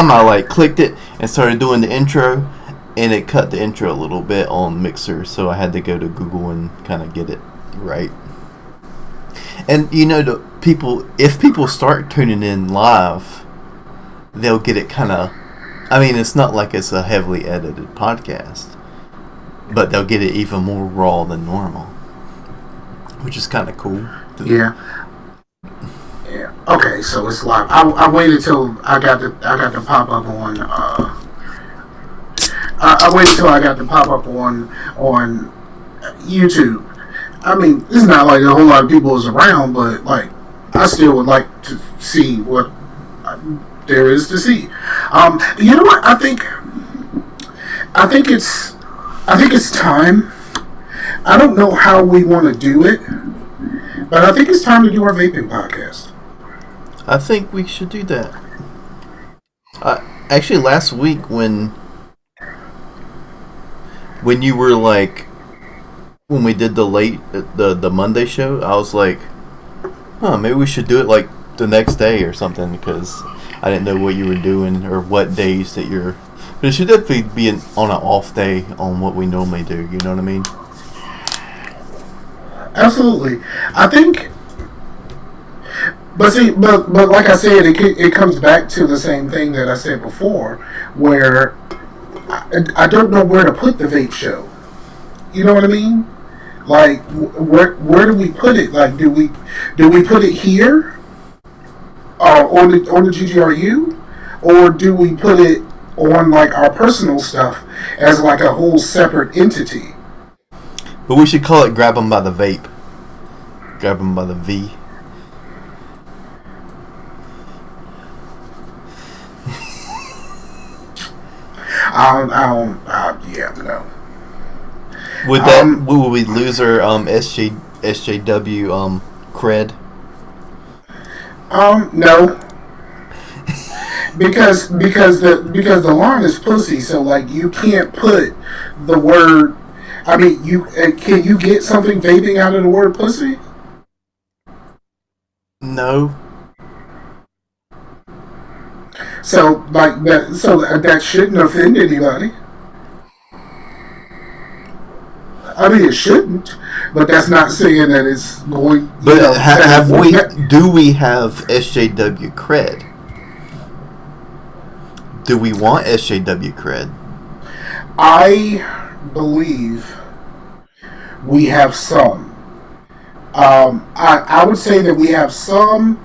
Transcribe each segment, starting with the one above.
time I like clicked it and started doing the intro, and it cut the intro a little bit on Mixer, so I had to go to Google and kind of get it right. And you know, if people start tuning in live, they'll get it kind of. I mean, it's not like it's a heavily edited podcast, but they'll get it even more raw than normal, which is kind of cool. Yeah. Yeah. Okay, so it's live. I waited till I got the pop up on. I waited till I got the pop up on YouTube. I mean, it's not like a whole lot of people is around, but like I still would like to see what there is to see. You know what? I think it's time. I don't know how we want to do it, but I think it's time to do our vaping podcast. I think we should do that. Actually, last week when you were like, when we did the Monday show, I was like, maybe we should do it like the next day or something, because I didn't know what you were doing or what days that you're. But it should definitely be on an off day on what we normally do. You know what I mean? Absolutely. I think. But see, but like I said, it comes back to the same thing that I said before, where I don't know where to put the vape show. You know what I mean? Like, where do we put it? Like, do we put it here, on the GGRU, or do we put it on like our personal stuff as like a whole separate entity? But we should call it "Grab 'em by the Vape." Grab 'em by the V. Yeah, no. Would we lose our SJW cred? No. because the line is pussy, so like you can't put the word. I mean, can you get something vaping out of the word pussy? No. So like that, that shouldn't offend anybody. I mean, it shouldn't, but that's not saying that it's going. But do we have SJW cred? Do we want SJW cred? I believe we have some. I would say that we have some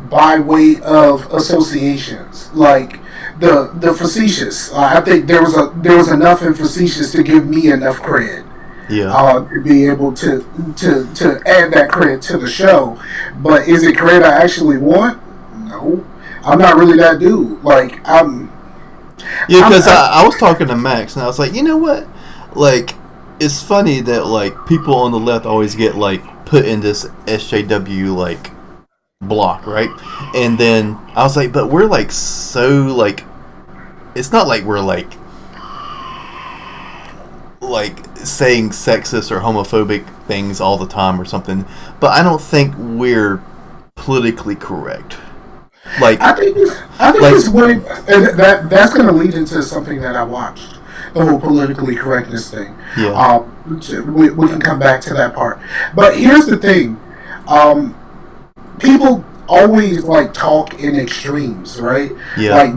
by way of associations, like the facetious. I think there was enough in facetious to give me enough cred. Yeah. To be able to add that cred to the show. But is it cred I actually want? No. I'm not really that dude. Like, Yeah, because I was talking to Max, and I was like, you know what? Like, it's funny that, like, people on the left always get, like, put in this SJW, like, block, right? And then I was like, but we're, like, so, like, it's not like we're, like saying sexist or homophobic things all the time or something, but I don't think we're politically correct. Like, I think it's when that's going to lead into something that I watched, the whole politically correctness thing. Yeah. We can come back to that part, but here's the thing: people always like talk in extremes, right? Yeah. Like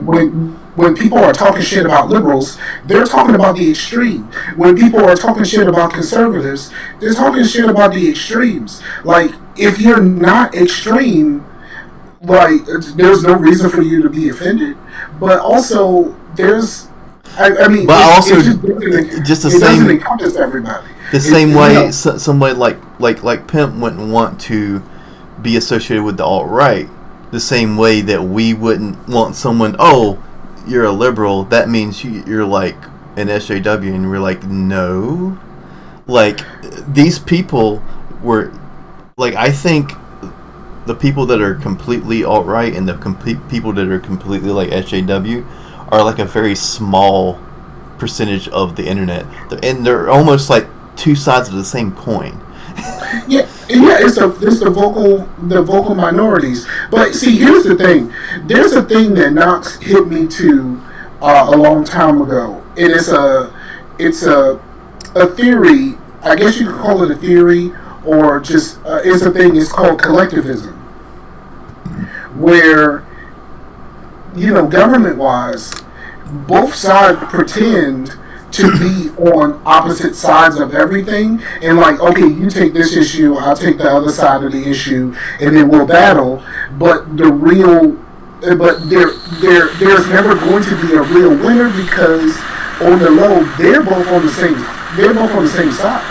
when people are talking shit about liberals, they're talking about the extreme. When people are talking shit about conservatives, they're talking shit about the extremes. Like, if you're not extreme, like, there's no reason for you to be offended. But also, there's, I mean, but also just the same. It doesn't encompass everybody. The same way, somebody like Pimp wouldn't want to be associated with the alt-right. The same way that we wouldn't want someone, oh, you're a liberal, that means you're like an SJW, and we're like, no. Like, these people were, like, I think the people that are completely alt-right and the people that are completely like SJW are like a very small percentage of the internet, and they're almost like two sides of the same coin. Yeah, it's the vocal minorities. But see, here's the thing. There's a thing that Knox hit me to a long time ago, and it's a theory. I guess you could call it a theory, or just it's a thing. It's called collectivism, where government wise, both sides pretend to be on opposite sides of everything, and like, okay, you take this issue, I'll take the other side of the issue, and then we'll battle. But there's never going to be a real winner, because on the low, they're both on the same side.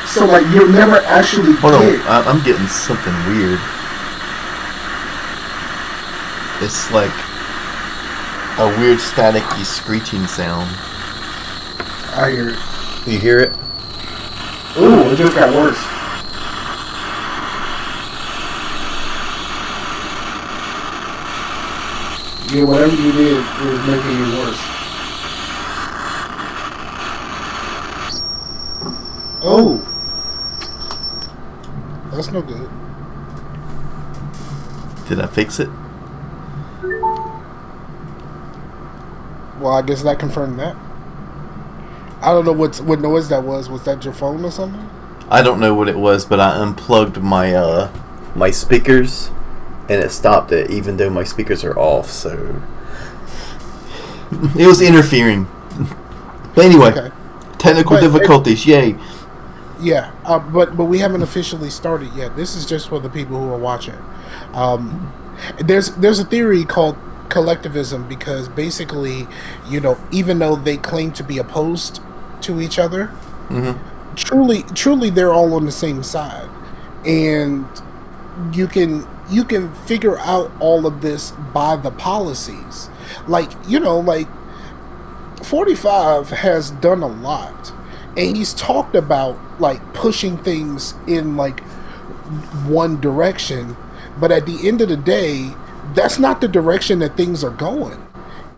So like, you'll never actually Hold on, I'm getting something weird. It's like a weird staticky screeching sound. I hear it. You hear it? Ooh, it just got worse. Yeah, whatever you did was making it worse. Oh. That's no good. Did I fix it? Well, I guess that confirmed that. I don't know what noise that was. Was that your phone or something? I don't know what it was, but I unplugged my my speakers, and it stopped it, even though my speakers are off. So it was interfering. But anyway, okay. Technical difficulties. Yay! Yeah, but we haven't officially started yet. This is just for the people who are watching. There's a theory called collectivism, because basically, even though they claim to be opposed to each other, truly they're all on the same side, and you can figure out all of this by the policies. Like 45 has done a lot, and he's talked about like pushing things in like one direction, but at the end of the day, that's not the direction that things are going.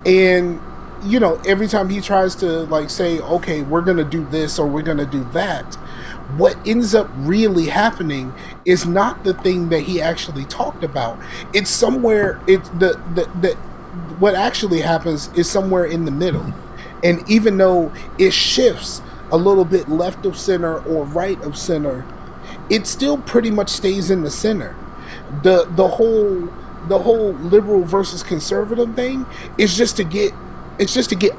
And every time he tries to like say, okay, we're gonna do this or we're gonna do that, what ends up really happening is not the thing that he actually talked about. It's somewhere. It's the what actually happens is somewhere in the middle. And even though it shifts a little bit left of center or right of center, it still pretty much stays in the center. The whole liberal versus conservative thing is just to get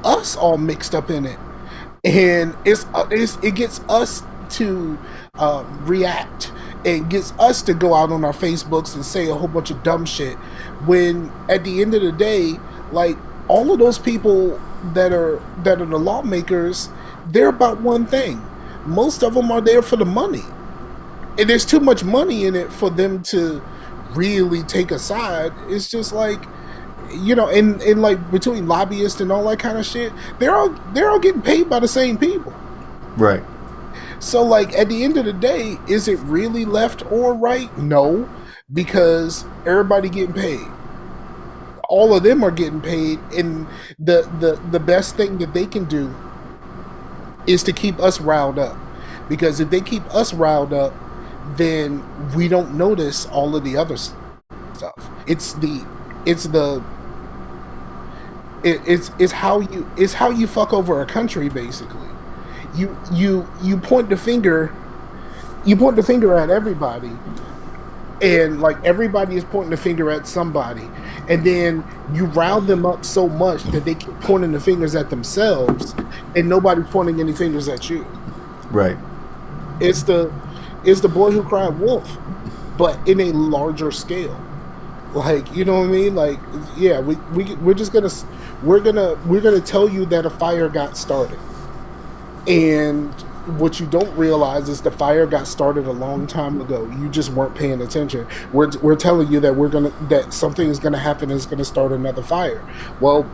us all mixed up in it, and it gets us to react, and gets us to go out on our Facebooks and say a whole bunch of dumb shit, when at the end of the day, like, all of those people that are the lawmakers, they're about one thing. Most of them are there for the money, and there's too much money in it for them to really take a side. It's just like, and like between lobbyists and all that kind of shit, they're all getting paid by the same people. Right. So like, at the end of the day, is it really left or right? No, because everybody getting paid. All of them are getting paid, and the best thing that they can do is to keep us riled up. Because if they keep us riled up, then we don't notice all of the other stuff. It's how you fuck over a country, basically. You point the finger at everybody, and like, everybody is pointing the finger at somebody, and then you rile them up so much that they keep pointing the fingers at themselves, and nobody's pointing any fingers at you. Right. It's the boy who cried wolf, but in a larger scale. Like, you know what I mean? Like, yeah, we're gonna tell you that a fire got started, and what you don't realize is the fire got started a long time ago. You just weren't paying attention. We're telling you that something is gonna happen and it's gonna start another fire. Well,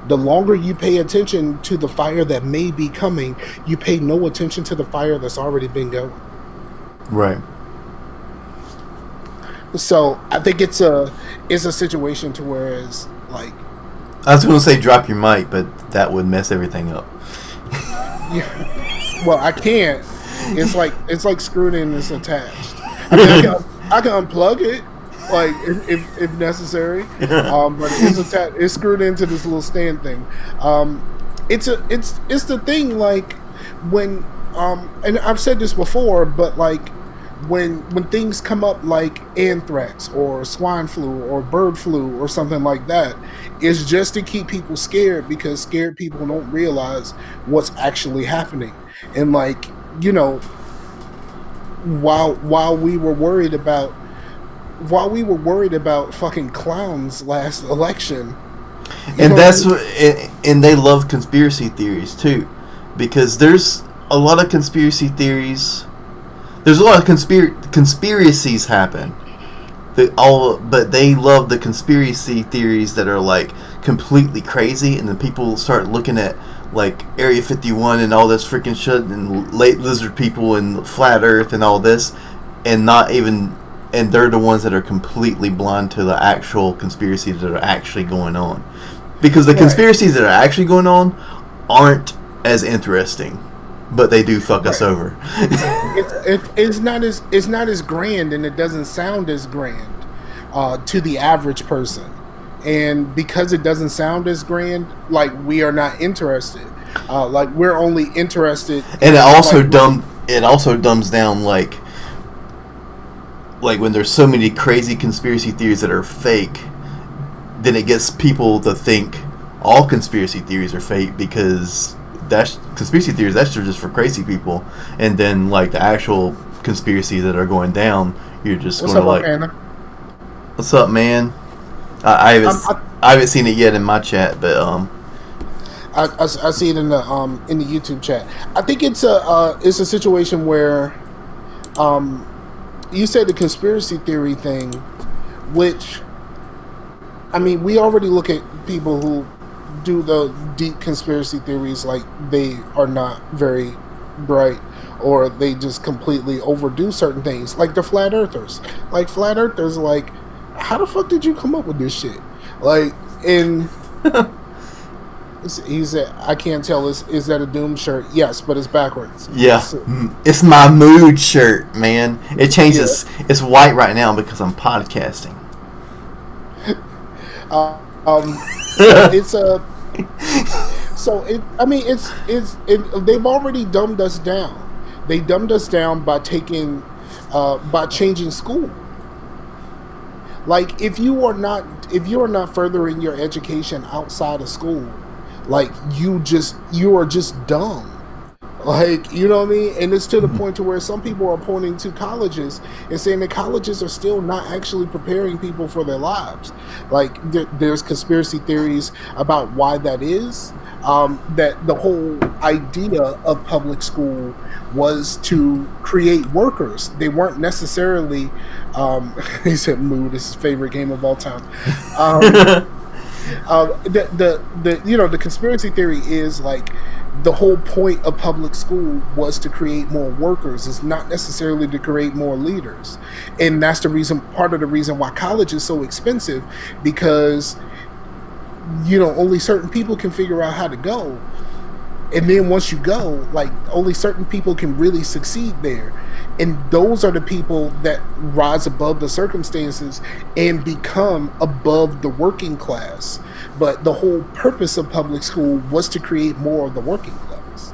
the longer you pay attention to the fire that may be coming, you pay no attention to the fire that's already been going. Right. So I think it's a situation to where it's like, I was going to say drop your mic, but that would mess everything up. Yeah. Well, I can't. It's like screwed in. It's attached. I mean, I can unplug it, like if necessary. But it's attached. It's screwed into this little stand thing. It's the thing, like when and I've said this before, but like when things come up like anthrax or swine flu or bird flu or something like that, it's just to keep people scared, because scared people don't realize what's actually happening. And like, you know, while we were worried about fucking clowns last election, and and they love conspiracy theories too, because there's a lot of conspiracy theories. There's a lot of conspiracies happen. But they love the conspiracy theories that are like completely crazy, and then people start looking at like Area 51 and all this freaking shit, and late lizard people and flat Earth and all this, and they're the ones that are completely blind to the actual conspiracies that are actually going on, because the conspiracies that are actually going on aren't as interesting. But they do fuck us over. It's not as grand, and it doesn't sound as grand to the average person. And because it doesn't sound as grand, like, we are not interested. Like, we're only interested. And it also dumbs down like when there's so many crazy conspiracy theories that are fake, then it gets people to think all conspiracy theories are fake, because that's conspiracy theories, that's just for crazy people. And then like the actual conspiracies that are going down, you're just going to like, Anna? What's up, man? I haven't seen it yet in my chat, but I see it in the YouTube chat. I think it's a situation where you said the conspiracy theory thing, which, I mean, we already look at people who do the deep conspiracy theories like they are not very bright, or they just completely overdo certain things, like the flat earthers. Like, flat earthers, like, how the fuck did you come up with this shit? Like, in he said, I can't tell, is that a Doom shirt? Yes, but it's backwards. Yeah, it's my mood shirt, man. It changes. Yeah. It's white right now because I'm podcasting. It's a so it. I mean, it's they've already dumbed us down. They dumbed us down by changing school. Like, if you are not furthering your education outside of school, like, you are just dumb. Like, you know what I mean? And it's to the point to where some people are pointing to colleges and saying that colleges are still not actually preparing people for their lives. Like, there's conspiracy theories about why that is. That the whole idea of public school was to create workers. They weren't necessarily, he said mood is his favorite game of all time. The conspiracy theory is like, the whole point of public school was to create more workers. It's not necessarily to create more leaders. And that's part of the reason why college is so expensive, because, you know, only certain people can figure out how to go. And then once you go, like, only certain people can really succeed there. And those are the people that rise above the circumstances and become above the working class. But the whole purpose of public school was to create more of the working class.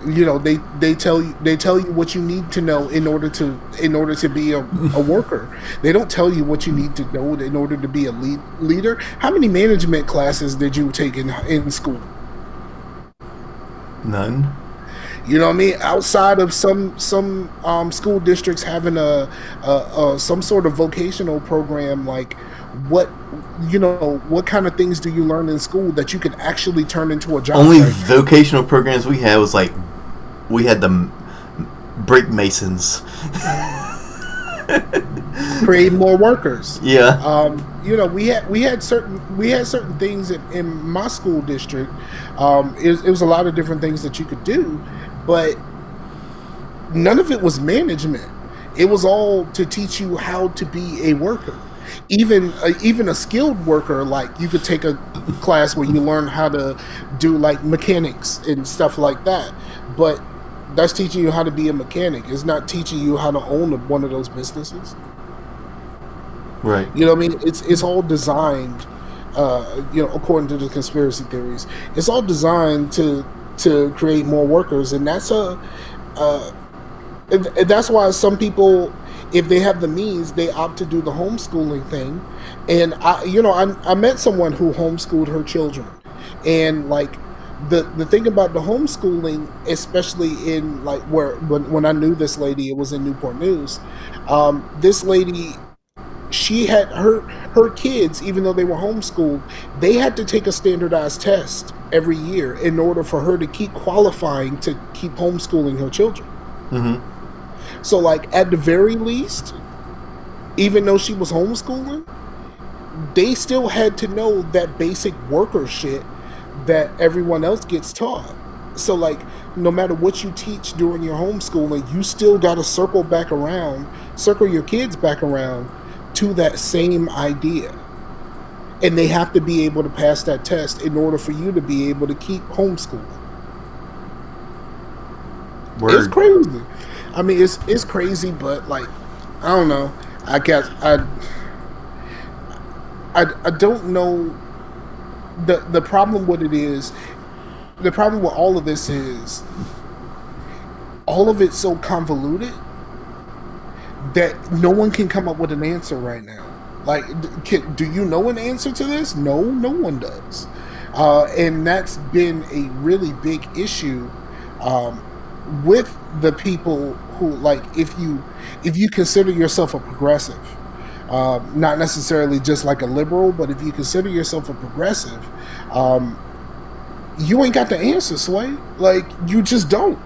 You know, they tell you what you need to know in order to be a worker. They don't tell you what you need to know in order to be a leader. How many management classes did you take in school? None. You know what I mean? Outside of some school districts having a some sort of vocational program, like, what kind of things do you learn in school that you can actually turn into a job? Only vocational programs we had was like, we had the brick masons. Create more workers. Yeah. You know, we had certain things in my school district. It was a lot of different things that you could do, but none of it was management. It was all to teach you how to be a worker. even a skilled worker, like you could take a class where you learn how to do like mechanics and stuff like that, but that's teaching you how to be a mechanic. It's not teaching you how to own one of those businesses. Right. You know what I mean? It's all designed, according to the conspiracy theories, it's all designed to create more workers, and that's that's why some people, if they have the means, they opt to do the homeschooling thing. And I met someone who homeschooled her children, and like the thing about the homeschooling, especially in like when I knew this lady, it was in Newport News. This lady, she had her kids, even though they were homeschooled, they had to take a standardized test every year in order for her to keep qualifying to keep homeschooling her children. Mm-hmm. So like at the very least, even though she was homeschooling, they still had to know that basic worker shit that everyone else gets taught. So like no matter what you teach during your homeschooling, you still got to circle your kids back around to that same idea. And they have to be able to pass that test in order for you to be able to keep homeschooling. Word. It's crazy. I mean, it's crazy, but like, I don't know. I guess I don't know. The problem with it is, the problem with all of this is, all of it's so convoluted that no one can come up with an answer right now. Like, do you know an answer to this? No one does. And that's been a really big issue with the people who, like, if you consider yourself a progressive, not necessarily just like a liberal, but if you consider yourself a progressive, you ain't got the answer, Sway. Like, you just don't.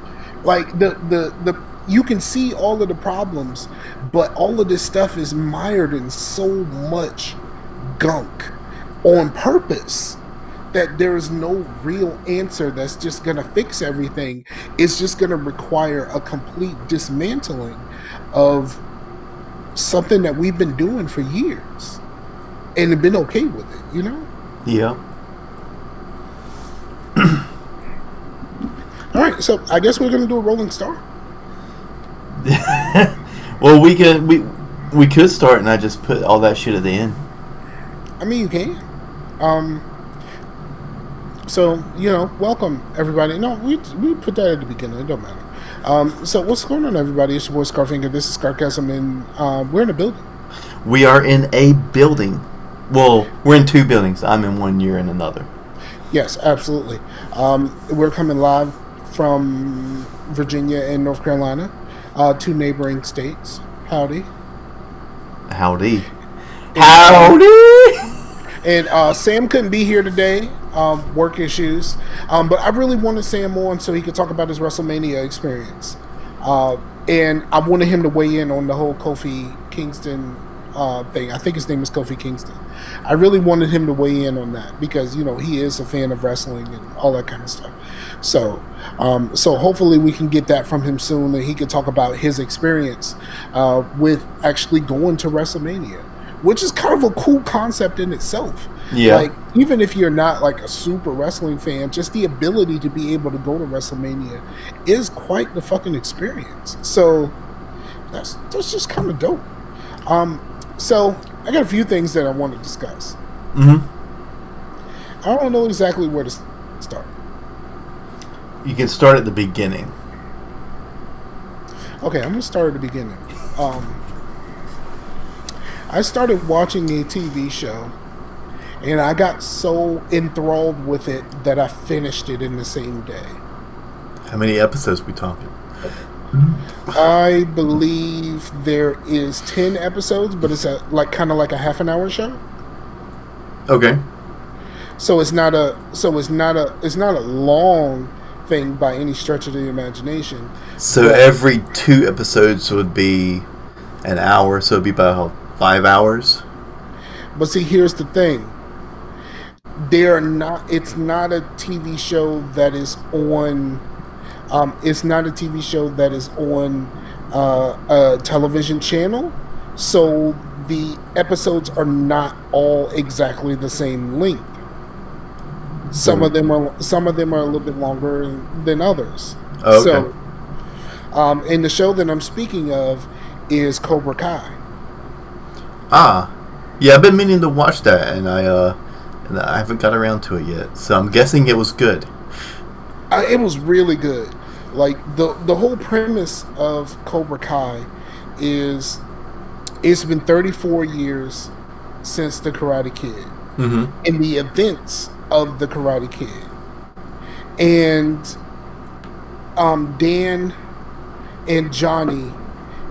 Like, the you can see all of the problems, but all of this stuff is mired in so much gunk on purpose that there is no real answer that's just going to fix everything. It's just going to require a complete dismantling of something that we've been doing for years and have been okay with it, you know? Yeah. All right, so I guess we're going to do a rolling start. Well, we could start and I just put all that shit at the end. I mean, you can. So, welcome everybody. No, we put that at the beginning. It don't matter. So what's going on, everybody? It's your boy Scarfinger. This is Scarcasm, and we're in a building. We are in a building. Well, we're in two buildings. I'm in one, you're in another. Yes, absolutely. We're coming live from Virginia and North Carolina, two neighboring states. Howdy. Howdy. And Sam couldn't be here today, work issues. But I really wanted Sam on so he could talk about his WrestleMania experience. And I wanted him to weigh in on the whole Kofi Kingston thing. I think his name is Kofi Kingston. I really wanted him to weigh in on that because, he is a fan of wrestling and all that kind of stuff. So hopefully we can get that from him soon and he can talk about his experience with actually going to WrestleMania, which is kind of a cool concept in itself. Yeah. Like, even if you're not like a super wrestling fan, just the ability to be able to go to WrestleMania is quite the fucking experience. So that's just kind of dope. So I got a few things that I want to discuss. Mm-hmm. I don't know exactly where to start. You can start at the beginning. Okay, I'm going to start at the beginning. I started watching a TV show, and I got so enthralled with it that I finished it in the same day. How many episodes we talking? I believe there is 10 episodes, but it's kind of like a half an hour show. Okay. So it's not a long thing by any stretch of the imagination. So every 2 episodes would be an hour, so it'd be about 5 hours. But see, here's the thing. It's not a TV show that is on. It's not a TV show that is on a television channel. So the episodes are not all exactly the same length. Some of them are a little bit longer than others. Oh, okay. So, and the show that I'm speaking of is Cobra Kai. Yeah, I've been meaning to watch that, and I haven't got around to it yet. So I'm guessing it was good. It was really good. Like the whole premise of Cobra Kai is it's been 34 years since the Karate Kid, and the events of the Karate Kid, and Dan and Johnny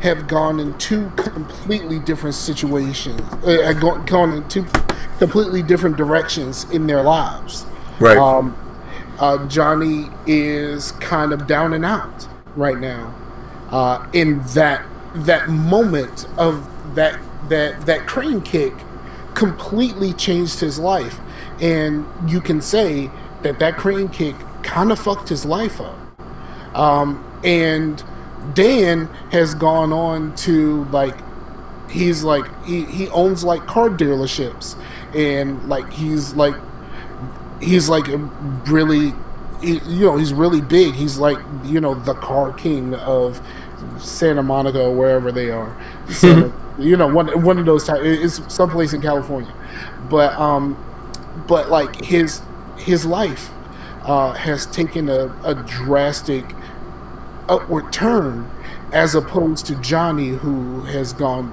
have gone in two completely different situations, gone in two completely different directions in their lives. Right. Johnny is kind of down and out right now. In that moment of that crane kick completely changed his life, and you can say that crane kick kind of fucked his life up. And Dan has gone on to he owns car dealerships, and he's really, he's really big. He's the car king of Santa Monica or wherever they are. So, one of those types. It's someplace in California, but his life has taken a drastic upward turn, as opposed to Johnny, who has gone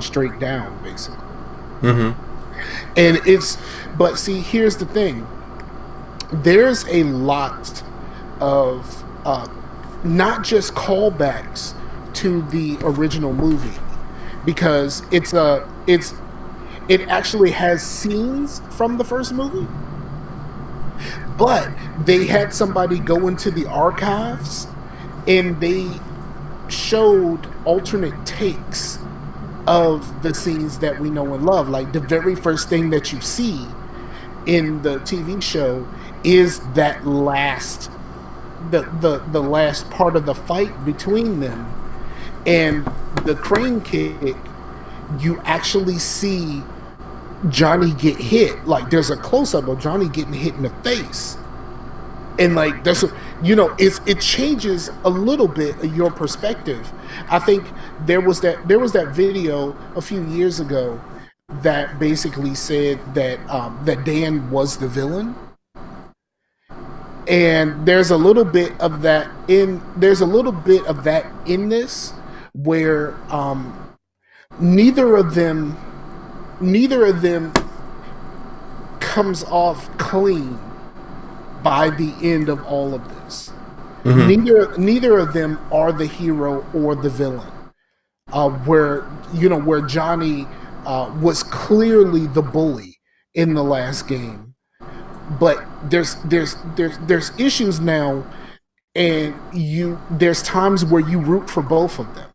straight down, basically. And but see, here's the thing. There's a lot of not just callbacks to the original movie, because it actually has scenes from the first movie, but they had somebody go into the archives and they showed alternate takes of the scenes that we know and love. Like, the very first thing that you see in the TV show is that last the last part of the fight between them, and the crane kick, you actually see Johnny get hit. Like, there's a close-up of Johnny getting hit in the face, and it changes a little bit of your perspective. I think there was that video a few years ago that basically said that that Dan was the villain, and there's a little bit of that in this, where neither of them comes off clean by the end of all of this. Neither of them are the hero or the villain. Where Johnny was clearly the bully in the last game, but there's issues now, and there's times where you root for both of them,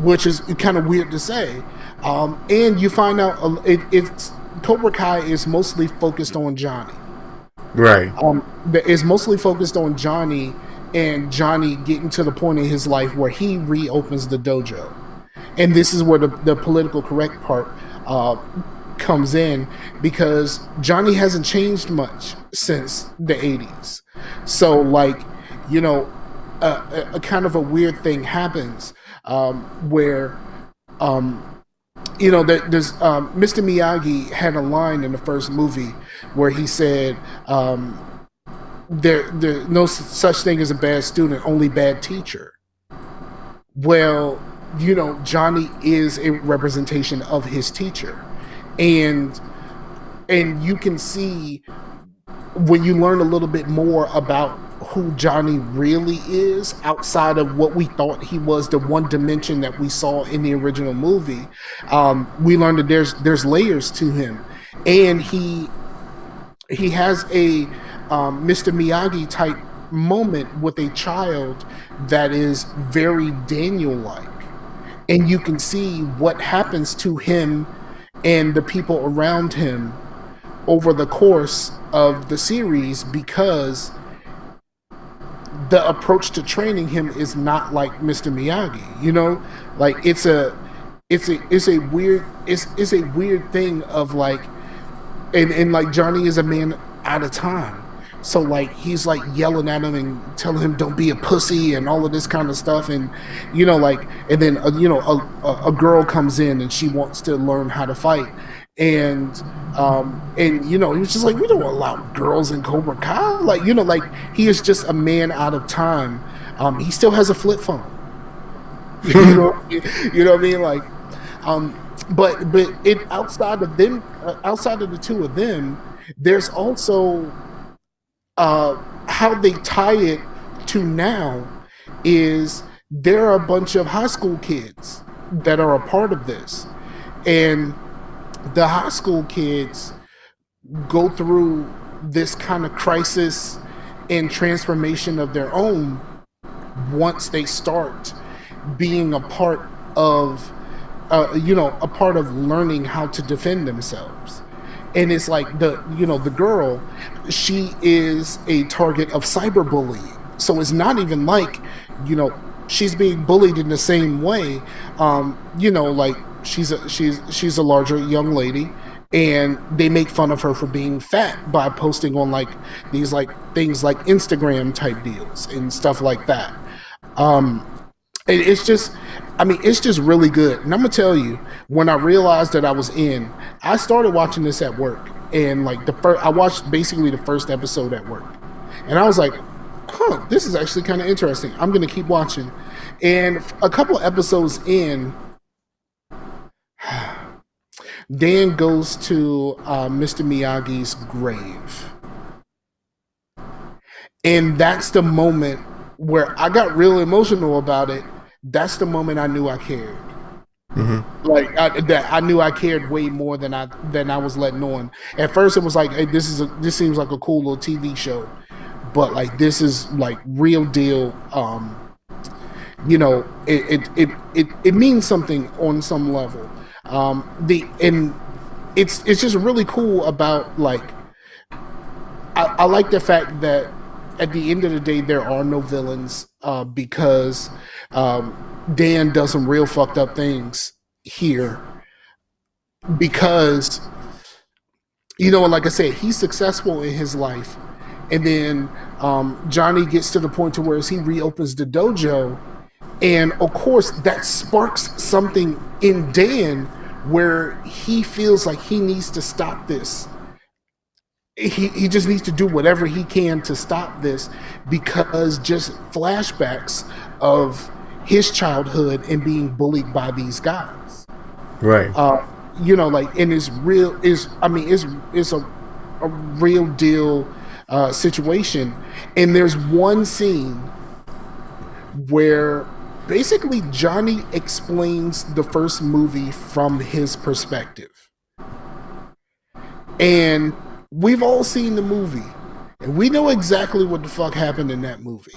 which is kind of weird to say. And you find out it's Cobra Kai is mostly focused on Johnny. Right. It's mostly focused on Johnny, and Johnny getting to the point in his life where he reopens the dojo. And this is where the political correct part comes in, because Johnny hasn't changed much since the 80s. So, a kind of a weird thing happens where there's Mr. Miyagi had a line in the first movie where he said, there's no such thing as a bad student, only bad teacher. Well, Johnny is a representation of his teacher, and you can see when you learn a little bit more about who Johnny really is, outside of what we thought he was, the one dimension that we saw in the original movie. We learned that there's layers to him, and he has a Mr. Miyagi type moment with a child that is very Daniel-like, and you can see what happens to him and the people around him over the course of the series, because the approach to training him is not like Mr. Miyagi. it's a weird thing of like, and like Johnny is a man out of time. So like he's like yelling at him and telling him don't be a pussy and all of this kind of stuff, and like, and then a girl comes in and she wants to learn how to fight, and he was just like, we don't allow girls in Cobra Kai, like like he is just a man out of time. He still has a flip phone. You know what I mean, like, but it outside of the two of them, there's also how they tie it to now is there are a bunch of high school kids that are a part of this, and the high school kids go through this kind of crisis and transformation of their own once they start being a part of a part of learning how to defend themselves. And it's like the girl, she is a target of cyberbullying. So it's not even like, she's being bullied in the same way. Like she's a larger young lady, and they make fun of her for being fat by posting on like these like things like Instagram type deals and stuff like that. It's just really good. And I'm gonna tell you, when I realized that I started watching this at work, and like I watched basically the first episode at work, and I was like, this is actually kind of interesting. I'm gonna keep watching. And a couple episodes in, Dan goes to Mr. Miyagi's grave, and that's the moment where I got real emotional about it. That's the moment I knew I cared. Mm-hmm. Like I knew I cared way more than I was letting on. At first, it was like, hey, this seems like a cool little TV show, but like this is like real deal. It means something on some level. It's just really cool about like I like the fact that at the end of the day there are no villains, because Dan does some real fucked up things here, because like I said, he's successful in his life, and then Johnny gets to the point to where he reopens the dojo, and of course that sparks something in Dan where he feels like he needs to stop this. He just needs to do whatever he can to stop this, because just flashbacks of his childhood and being bullied by these guys, right? Like, and it's a real deal situation. And there's one scene where basically Johnny explains the first movie from his perspective, and we've all seen the movie, and we know exactly what the fuck happened in that movie.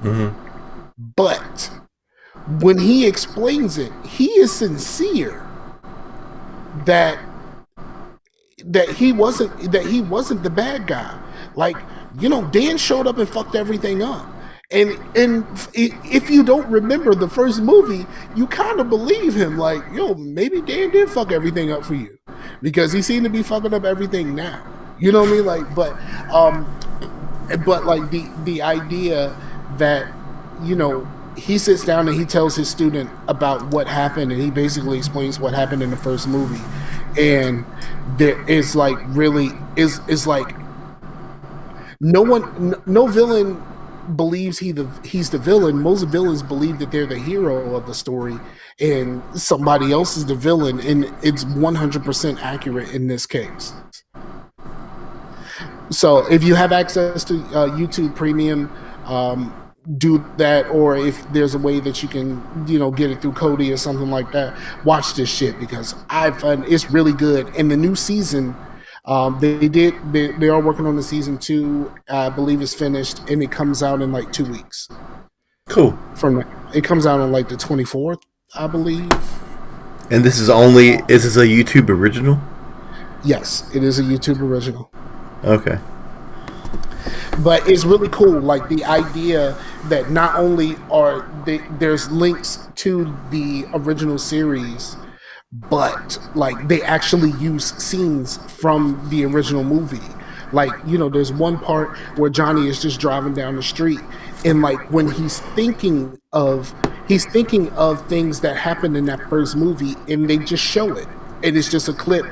Mm-hmm. But when he explains it, he is sincere that he wasn't the bad guy. Like, Dan showed up and fucked everything up. And if you don't remember the first movie, you kind of believe him. Like, maybe Dan did fuck everything up for you, because he seemed to be fucking up everything now. You know what I mean? Like, but like the idea that, he sits down and he tells his student about what happened, and he basically explains what happened in the first movie, and there is like really is like no villain believes he's the villain. Most villains believe that they're the hero of the story, and somebody else is the villain, and it's 100% accurate in this case. So if you have access to YouTube Premium, do that, or if there's a way that you can, get it through Kodi or something like that, watch this shit, because it's really good. And the new season, they are working on the season 2. I believe it's finished, and it comes out in like 2 weeks. Cool. It comes out on like the 24th, I believe. And is this a YouTube original? Yes, it is a YouTube original. Okay. But it's really cool, like the idea that not only there's links to the original series, but like they actually use scenes from the original movie. Like, there's one part where Johnny is just driving down the street, and like when he's thinking of things that happened in that first movie, and they just show it, and it's just a clip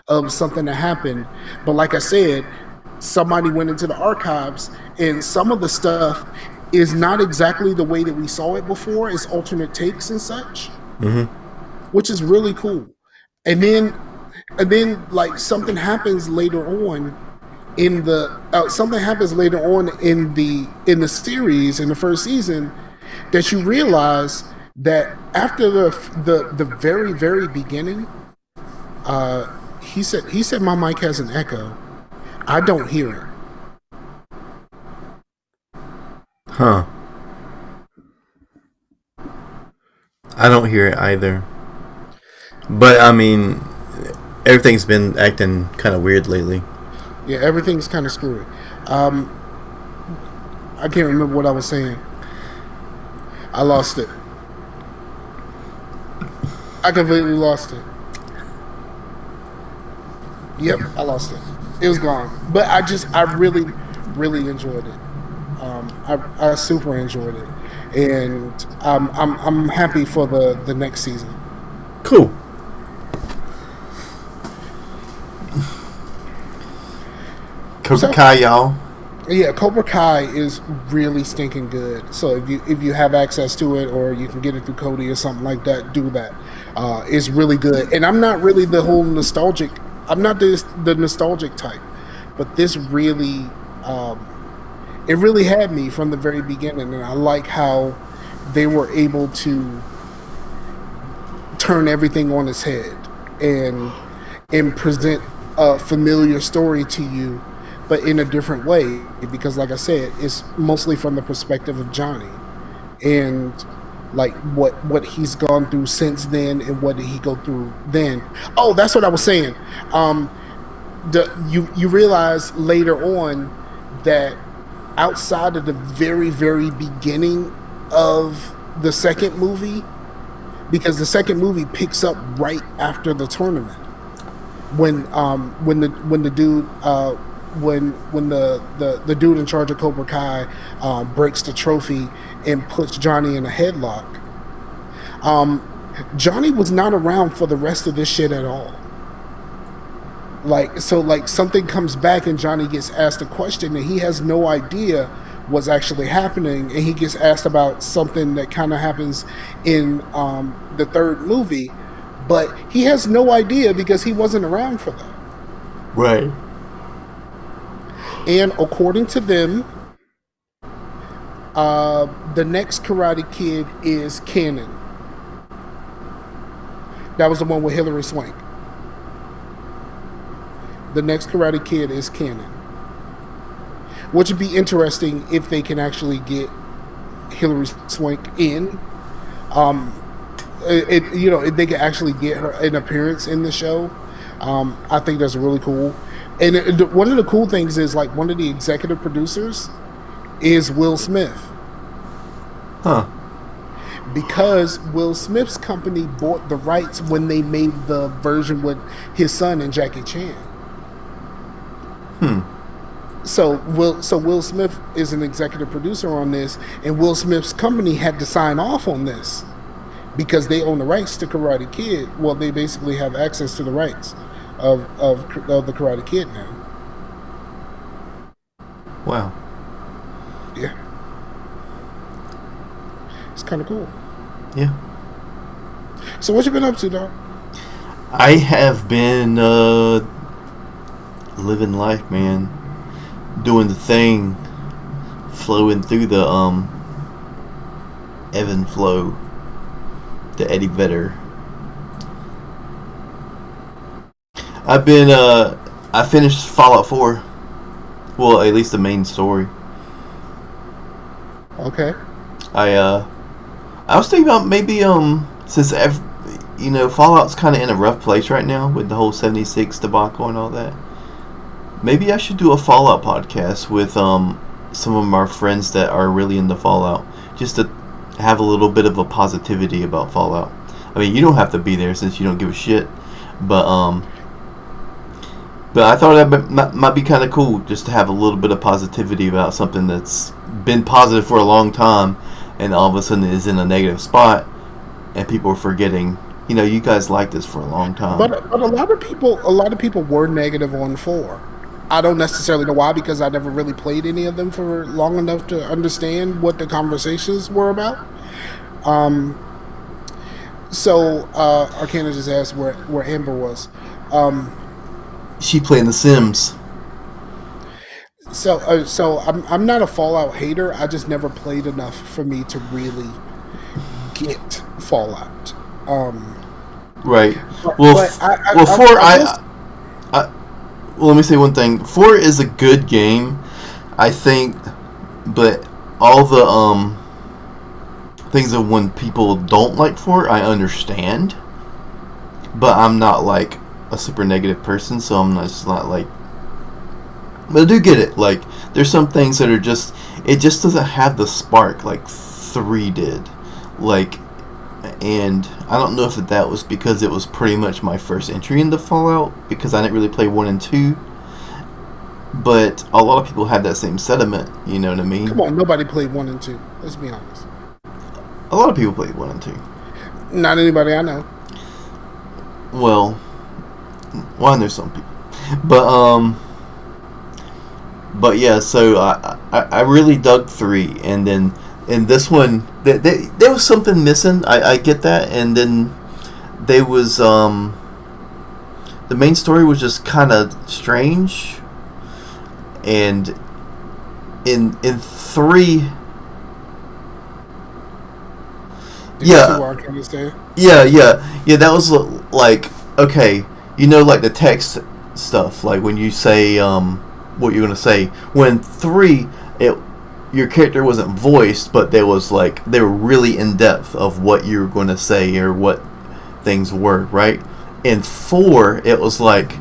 of something that happened. But like I said, somebody went into the archives, and some of the stuff is not exactly the way that we saw it before. It's alternate takes and such, which is really cool. And then like something happens later on in the series, in the first season, that you realize that after the very, very beginning, he said my mic has an echo. I don't hear it. Huh. I don't hear it either. But I mean, everything's been acting kind of weird lately. Yeah, everything's kind of screwy. I can't remember what I was saying. I lost it. I completely lost it. Yep, I lost it. It was gone. But I really, really enjoyed it. I super enjoyed it, and I'm happy for the next season. Cool. Cobra Kai, y'all. Yeah, Cobra Kai is really stinking good. So if you have access to it, or you can get it through Cody or something like that, do that. It's really good. And I'm not really the whole nostalgic. I'm not the nostalgic type, but this really, it really had me from the very beginning, and I like how they were able to turn everything on its head and present a familiar story to you, but in a different way, because like I said, it's mostly from the perspective of Johnny, and like what he's gone through since then, and what did he go through then. Oh, that's what I was saying. You realize later on that outside of the very, very beginning of the second movie, because the second movie picks up right after the tournament, when the dude in charge of Cobra Kai breaks the trophy and puts Johnny in a headlock. Johnny was not around for the rest of this shit at all. Like something comes back and Johnny gets asked a question and he has no idea what's actually happening, and he gets asked about something that kind of happens in the third movie, but he has no idea because he wasn't around for that. Right. And according to them, the next Karate Kid is canon. That was the one with Hilary Swank. The next Karate Kid is canon. Which would be interesting if they can actually get Hilary Swank in. If they can actually get her an appearance in the show. I think that's really cool. And one of the cool things is, like, one of the executive producers is Will Smith. Huh. Because Will Smith's company bought the rights when they made the version with his son and Jackie Chan. So Will Smith is an executive producer on this, and Will Smith's company had to sign off on this because they own the rights to Karate Kid. Well, they basically have access to the rights of the Karate Kid now. Wow. Yeah. It's kind of cool. Yeah. So what you been up to, dog? I have been living life, man. Doing the thing, flowing through the ebb and flow, the Eddie Vedder. I've been I finished Fallout 4. Well, at least the main story. Okay. I was thinking about maybe since Fallout's kind of in a rough place right now with the whole 76 debacle and all that. Maybe I should do a Fallout podcast with some of our friends that are really into Fallout, just to have a little bit of a positivity about Fallout. I mean, you don't have to be there since you don't give a shit, but I thought that might be kind of cool just to have a little bit of positivity about something that's been positive for a long time, and all of a sudden is in a negative spot, and people are forgetting. You know, you guys liked this for a long time. But a lot of people were negative on 4. I don't necessarily know why, because I never really played any of them for long enough to understand what the conversations were about. So Arcana just asked where Amber was. She playing The Sims. So I'm not a Fallout hater. I just never played enough for me to really get Fallout. Right. Well, let me say one thing. 4 is a good game, I think, but all the things of when people don't like 4, I understand. But I'm not like a super negative person, so I'm just not like. But I do get it. Like, there's some things that are just, it just doesn't have the spark like 3 did. Like, and I don't know if that was because it was pretty much my first entry into Fallout, because I didn't really play 1 and 2. But a lot of people have that same sentiment, you know what I mean? Come on, nobody played 1 and 2. Let's be honest. A lot of people played 1 and 2. Not anybody I know. Well, there's some people. But yeah, so I really dug 3, and then in this one, there was something missing. I get that, and then there was the main story was just kind of strange, and in 3. Yeah, that was like, okay, you know, like the text stuff, like when you say what you're gonna say. When 3, your character wasn't voiced, but there was like, they were really in depth of what you were gonna say or what things were, right? In 4, it was like,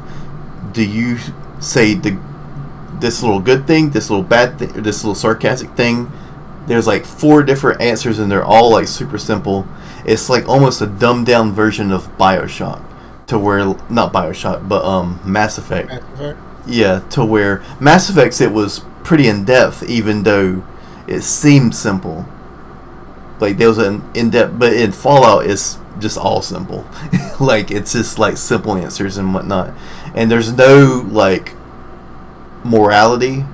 do you say this little good thing, this little bad thing, or this little sarcastic thing? There's like 4 different answers, and they're all like super simple. It's like almost a dumbed down version of BioShock, to where, not BioShock, but Mass Effect. Yeah, to where Mass Effect, it was pretty in depth, even though it seemed simple. Like there was an in depth, but in Fallout, it's just all simple. Like it's just like simple answers and whatnot, and there's no like morality.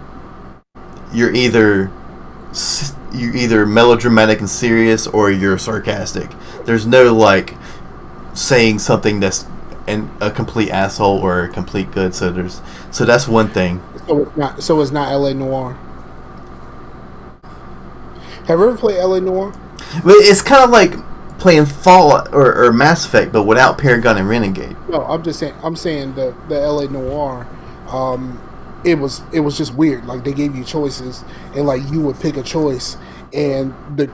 You're either melodramatic and serious, or you're sarcastic. There's no like saying something that's a complete asshole or a complete good. So that's one thing. So it's not LA Noire. Have you ever played LA Noire? But it's kind of like playing Fallout or Mass Effect, but without Paragon and Renegade. No, I'm saying the LA Noire. It was just weird. Like they gave you choices, and like you would pick a choice, and the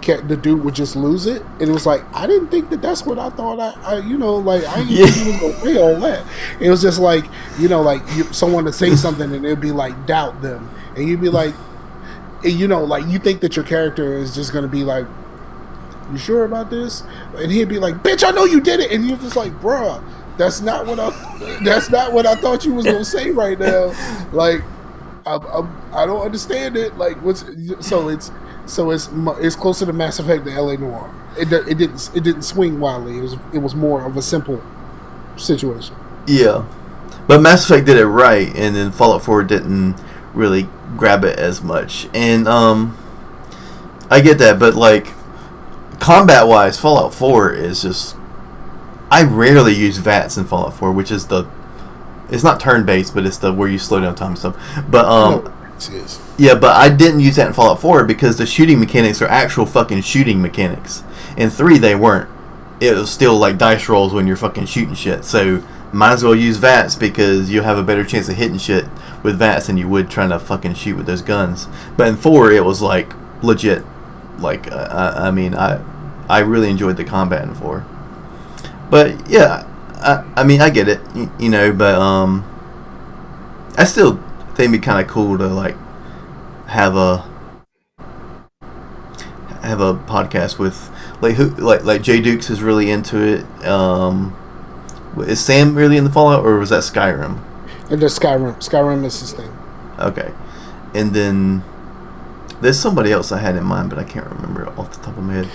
dude would just lose it. And it was like, I didn't think that's what I thought. I you know, like I didn't think he was gonna say all that. It was just like, you know, like someone to say something, and it'd be like, doubt them, and you'd be like, you know, like you think that your character is just gonna be like, you sure about this? And he'd be like, bitch, I know you did it, and you're just like, bruh. That's not what I thought you was gonna say right now. Like, I don't understand it. Like, it's closer to Mass Effect than LA Noire. It didn't swing wildly. It was more of a simple situation. Yeah, but Mass Effect did it right, and then Fallout 4 didn't really grab it as much. And I get that, but like combat wise, Fallout 4 is just. I rarely use VATS in Fallout 4, which is it's not turn-based, but it's the where you slow down time and stuff. But yeah, but I didn't use that in Fallout 4 because the shooting mechanics are actual fucking shooting mechanics. In 3, they weren't. It was still like dice rolls when you're fucking shooting shit. So might as well use VATS because you'll have a better chance of hitting shit with VATS than you would trying to fucking shoot with those guns. But in 4, it was like legit. Like I mean, I really enjoyed the combat in 4. But yeah, I mean I get it, you know. But I still think it'd be kind of cool to like have a have a podcast with like Jay Dukes is really into it. Is Sam really in the Fallout, or was that Skyrim? And there's Skyrim. Skyrim is his thing. Okay, and then there's somebody else I had in mind, but I can't remember off the top of my head.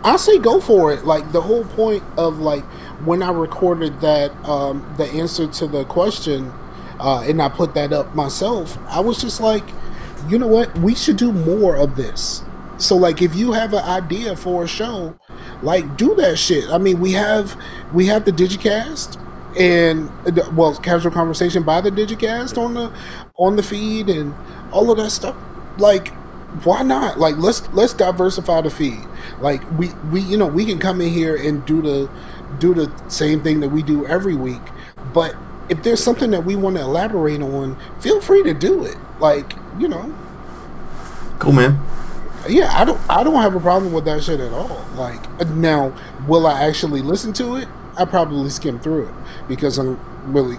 I say go for it. Like the whole point of like when I recorded that the answer to the question, and I put that up myself. I was just like, you know what? We should do more of this. So like, if you have an idea for a show, like do that shit. I mean, we have the Digicast and casual conversation by the Digicast on the feed and all of that stuff. Like, why not? Like, let's diversify the feed. Like we can come in here and do the same thing that we do every week. But if there's something that we want to elaborate on, feel free to do it. Like, Cool, man. Yeah, I don't have a problem with that shit at all. Like, now, will I actually listen to it? I probably skim through it because I'm really,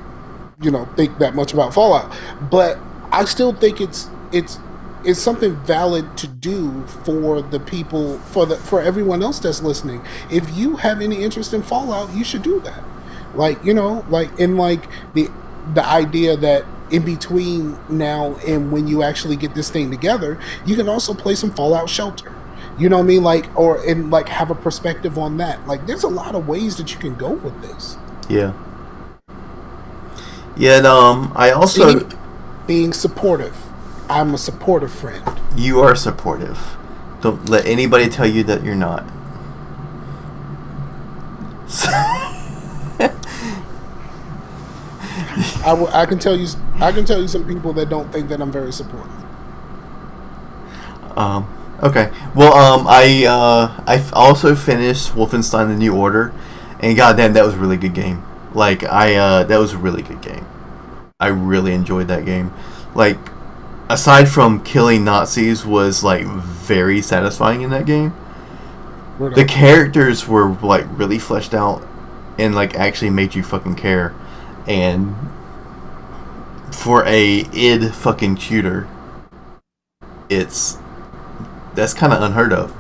think that much about Fallout. But I still think it's something valid to do for the people, for everyone else that's listening. If you have any interest in Fallout, you should do that. Like, the idea that in between now and when you actually get this thing together, you can also play some Fallout Shelter. You know what I mean? Like, have a perspective on that. Like, there's a lot of ways that you can go with this. Yeah. Yeah, and I also... Being supportive. I'm a supportive friend. You are supportive. Don't let anybody tell you that you're not. I can tell you some people that don't think that I'm very supportive. Okay. Well, I also finished Wolfenstein: The New Order, and goddamn, that was a really good game. Like, that was a really good game. I really enjoyed that game. Like, aside from killing Nazis, was like very satisfying in that game. The characters were like really fleshed out and like actually made you fucking care. And for a id fucking shooter, that's kind of unheard of.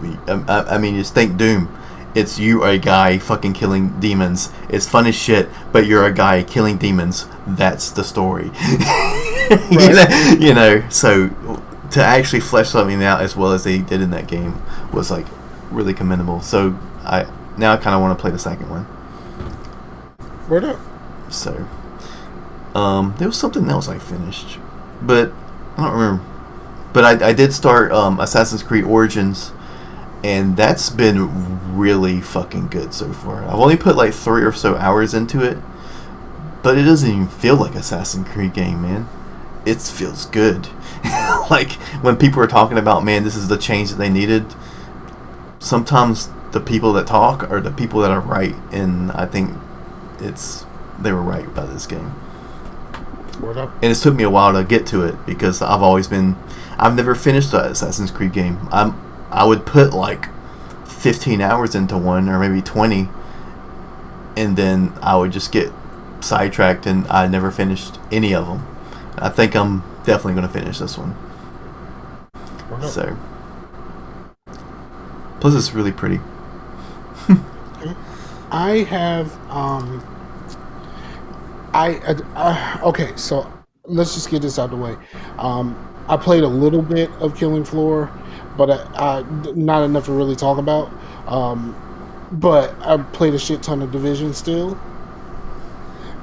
I mean, just think Doom. It's you, a guy fucking killing demons. It's fun as shit, but you're a guy killing demons. That's the story. Right. So to actually flesh something out as well as they did in that game was like really commendable. So I kind of want to play the second one. Word up. So there was something else I finished, but I don't remember. But I did start Assassin's Creed Origins, and that's been really fucking good so far. I've only put like 3 or so hours into it, but it doesn't even feel like Assassin's Creed game, man. It feels good. Like, when people are talking about, man, this is the change that they needed, sometimes the people that talk are the people that are right, and I think they were right about this game. Word up. And it took me a while to get to it because I've never finished an Assassin's Creed game. I would put like 15 hours into one, or maybe 20, and then I would just get sidetracked and I never finished any of them. I think I'm definitely going to finish this one. So, plus it's really pretty. I have okay, so let's just get this out of the way. I played a little bit of Killing Floor, but I not enough to really talk about. But I played a shit ton of Division still,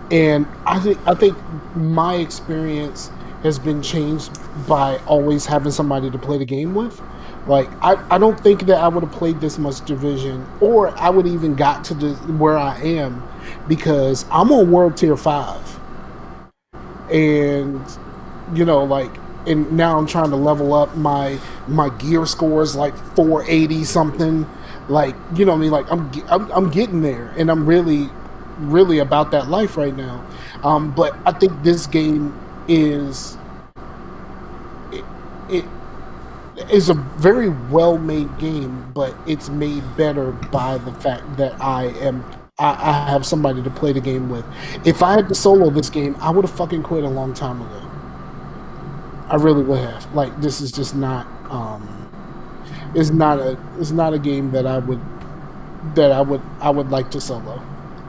and I think my experience has been changed by always having somebody to play the game with. Like, I don't think that I would have played this much Division, or I would even got to where I am, because I'm on World Tier 5. And, and now I'm trying to level up my gear scores like 480 something. Like, you know what I mean? Like, I'm getting there, and I'm really, really about that life right now. But I think this game is a very well-made game, but it's made better by the fact that I have somebody to play the game with. If I had to solo this game, I would have fucking quit a long time ago. I really would have. Like, this is just not is not a game that I would like to solo.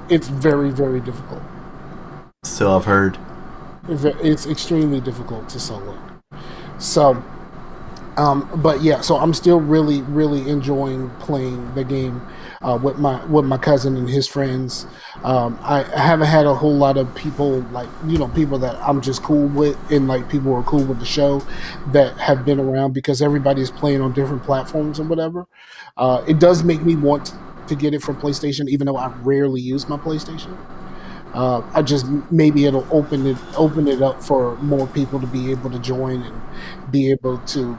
It's very, very difficult. So I've heard. It's extremely difficult to solo. So, but yeah, so I'm still really, really enjoying playing the game with my cousin and his friends. I haven't had a whole lot of people, like, people that I'm just cool with, and like people who are cool with the show that have been around, because everybody's playing on different platforms and whatever. It does make me want to get it for PlayStation, even though I rarely use my PlayStation. I just, maybe it'll open it up for more people to be able to join and be able to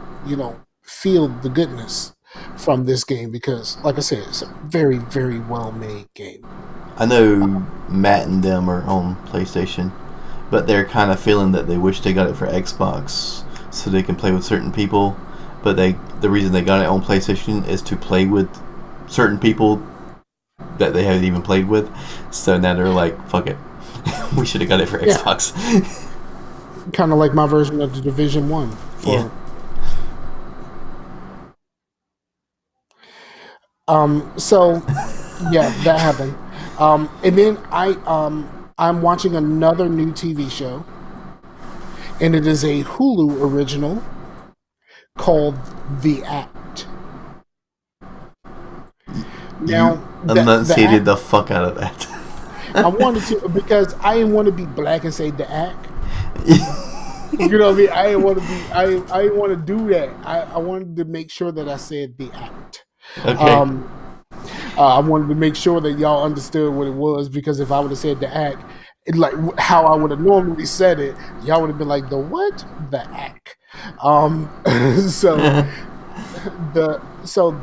feel the goodness from this game, because, like I said, it's a very, very well made game. I know Matt and them are on PlayStation, but they're kind of feeling that they wish they got it for Xbox so they can play with certain people. But the reason they got it on PlayStation is to play with certain people that they haven't even played with. So now they're like, fuck it. We should have got it for Xbox. Kind of like my version of the Division 1. Yeah. So, yeah, that happened. And then I'm watching another new TV show, and it is a Hulu original called The Act. Now, enunciated the fuck out of that. I wanted to, because I didn't want to be black and say The Act. You know what I mean? I didn't want to do that. I wanted to make sure that I said The Act. Okay. I wanted to make sure that y'all understood what it was, because if I would have said The Act, like how I would have normally said it, y'all would have been like, the what? The Act. So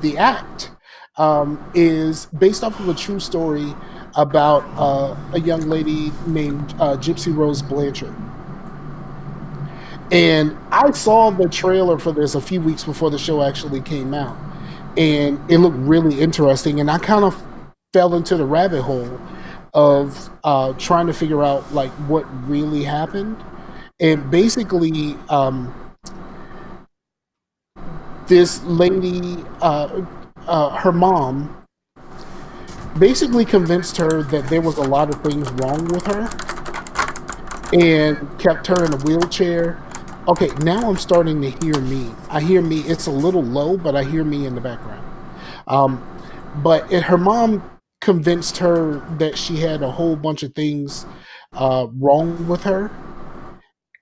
The Act is based off of a true story about a young lady named Gypsy Rose Blanchard. And I saw the trailer for this a few weeks before the show actually came out, and it looked really interesting, and I kind of fell into the rabbit hole of trying to figure out like what really happened. And basically, this lady, her mom basically convinced her that there was a lot of things wrong with her and kept her in a wheelchair. Okay, now I'm starting to hear me. I hear me. It's a little low, but I hear me in the background. But her mom convinced her that she had a whole bunch of things wrong with her,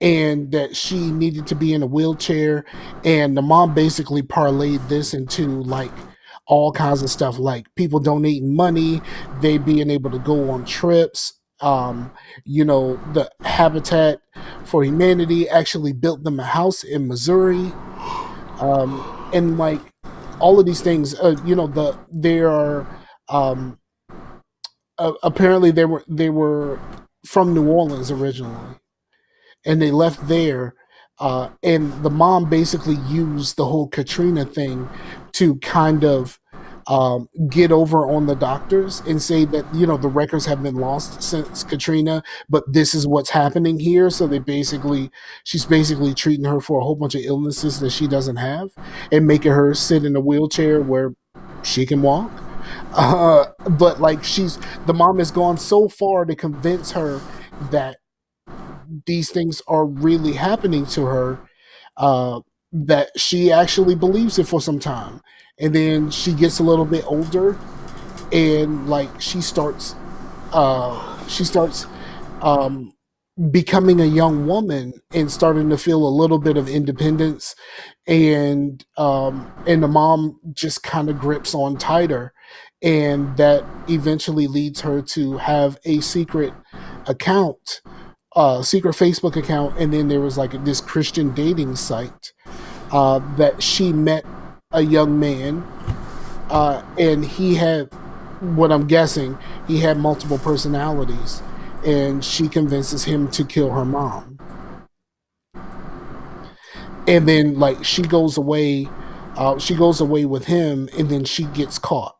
and that she needed to be in a wheelchair. And the mom basically parlayed this into like all kinds of stuff, like people donating money, they being able to go on trips. The Habitat for Humanity actually built them a house in Missouri. And like all of these things, apparently they were from New Orleans originally, and they left there. And the mom basically used the whole Katrina thing to kind of get over on the doctors and say that the records have been lost since Katrina, but this is what's happening here. So she's basically treating her for a whole bunch of illnesses that she doesn't have, and making her sit in a wheelchair where she can walk. But like the mom has gone so far to convince her that these things are really happening to her, that she actually believes it for some time. And then she gets a little bit older, and like she starts becoming a young woman and starting to feel a little bit of independence, and the mom just kind of grips on tighter, and that eventually leads her to have a secret account, secret Facebook account. And then there was like this Christian dating site that she met a young man, and he had, what I'm guessing, he had multiple personalities, and she convinces him to kill her mom. And then like she goes away with him, and then she gets caught.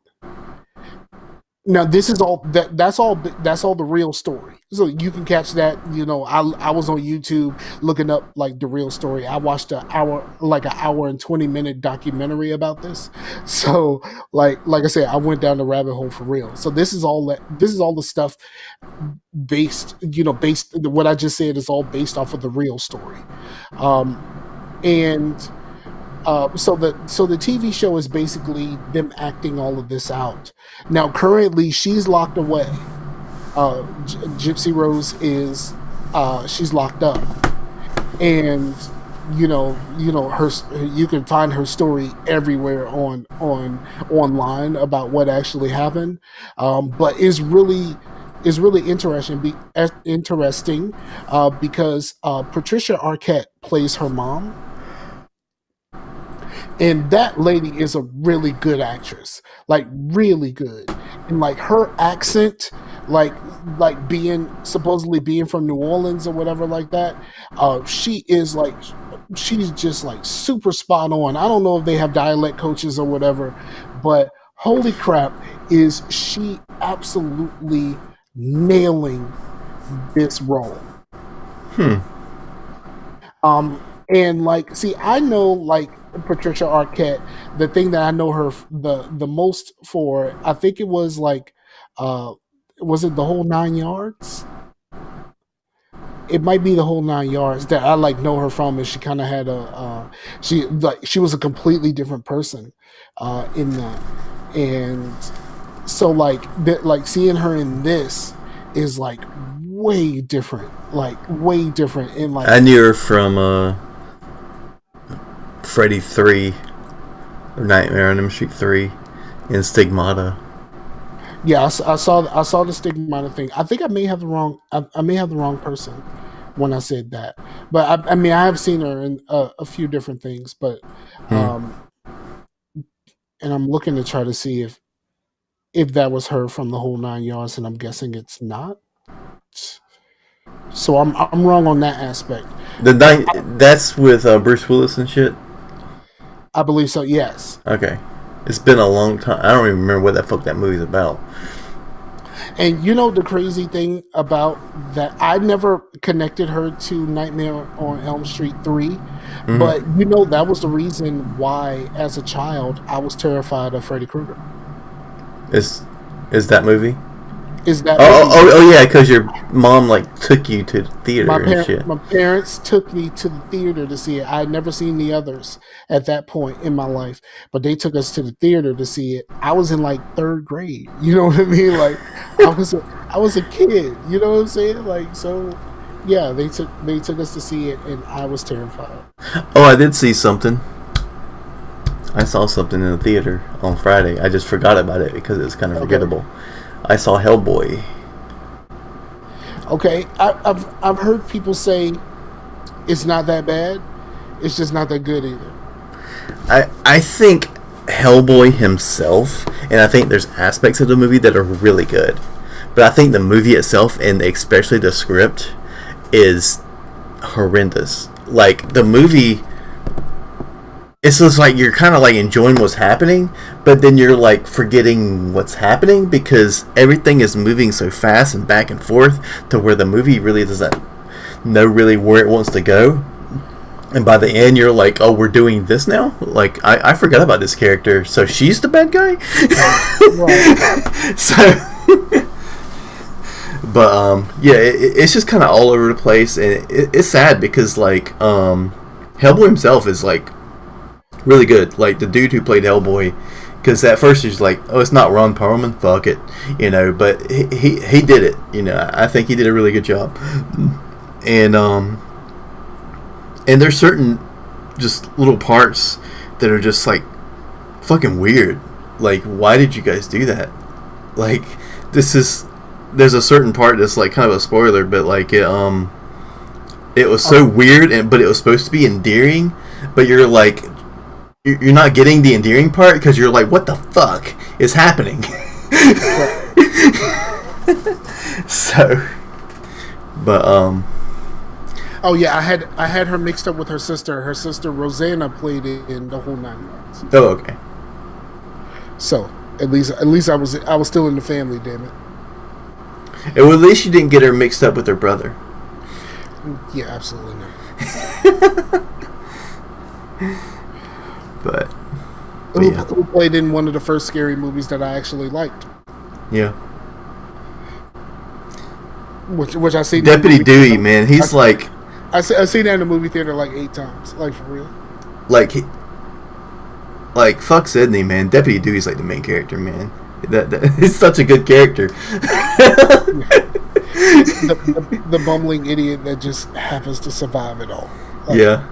Now this is all that's all the real story. So you can catch that. I was on YouTube looking up like the real story. I watched an hour and 20-minute documentary about this. So like I said, I went down the rabbit hole for real. So this is all the stuff based what I just said is all based off of the real story. And so the TV show is basically them acting all of this out. Now, currently, she's locked away. Gypsy Rose is she's locked up, and her. You can find her story everywhere online about what actually happened. But it's really interesting. Because Patricia Arquette plays her mom. And that lady is a really good actress, like really good. And like her accent, like supposedly being from New Orleans or whatever like that, she's just like super spot on. I don't know if they have dialect coaches or whatever, but holy crap, is she absolutely nailing this role. And like, see, I know like Patricia Arquette. The thing that I know her the most for, I think it was like, was it The Whole 9 Yards? It might be The Whole 9 Yards that I like know her from, and she kind of had she was a completely different person in that, and so like seeing her in this is like way different, and like I knew her from Freddy 3 or Nightmare on Elm Street 3 and Stigmata. Yeah, I saw the Stigmata thing. I think I may have the wrong person when I said that, but I mean I have seen her in a few different things, but and I'm looking to try to see if that was her from The Whole 9 Yards, and I'm guessing it's not. So I'm wrong on that aspect. That's with Bruce Willis and shit. I believe so. Yes. Okay, it's been a long time. I don't even remember what the fuck that movie's about. And the crazy thing about that, I never connected her to Nightmare on Elm Street 3, but that was the reason why, as a child, I was terrified of Freddy Krueger. Is that movie? Is that oh yeah, because your mom like took you to the theater and shit. My parents took me to the theater to see it. I had never seen the others at that point in my life, but they took us to the theater to see it. I was in like 3rd grade. You know what I mean? Like I was a kid. You know what I'm saying? Like, so yeah, they took us to see it, and I was terrified. Oh, I did see something. I saw something in the theater on Friday. I just forgot about it because it's kind of forgettable. I saw Hellboy. Okay, I've heard people say it's not that bad. It's just not that good either. I think Hellboy himself, and I think there's aspects of the movie that are really good, but I think the movie itself, and especially the script, is horrendous. Like the movie, it's just like you're kind of like enjoying what's happening, but then you're like forgetting what's happening because everything is moving so fast and back and forth to where the movie really doesn't know really where it wants to go. And by the end, you're like, oh, we're doing this now? Like, I forgot about this character. So she's the bad guy? But, yeah, it's just kind of all over the place. And it's sad because, like, Hellboy himself is, like, really good. Like, the dude who played Hellboy, because at first he's like, oh, it's not Ron Perlman, fuck it. But he did it. I think he did a really good job. And there's certain just little parts that are just like fucking weird. Like, why did you guys do that? Like, there's a certain part that's like kind of a spoiler, but like it was so weird, but it was supposed to be endearing, but you're like, you're not getting the endearing part because you're like, what the fuck is happening? So, but oh yeah, I had her mixed up with her sister. Her sister Rosanna played it in The Whole 9 Yards. Oh, okay. So At least I was still in the family. Damn it. And well, at least you didn't get her mixed up with her brother. Yeah, absolutely not. but who played in one of the first scary movies that I actually liked? Yeah. Which I see. Deputy Dewey, man, he's like. I seen that in the movie theater like 8 times, like for real. Like fuck Sydney, man. Deputy Dewey's like the main character, man. That he's such a good character. the bumbling idiot that just happens to survive it all. Like, yeah.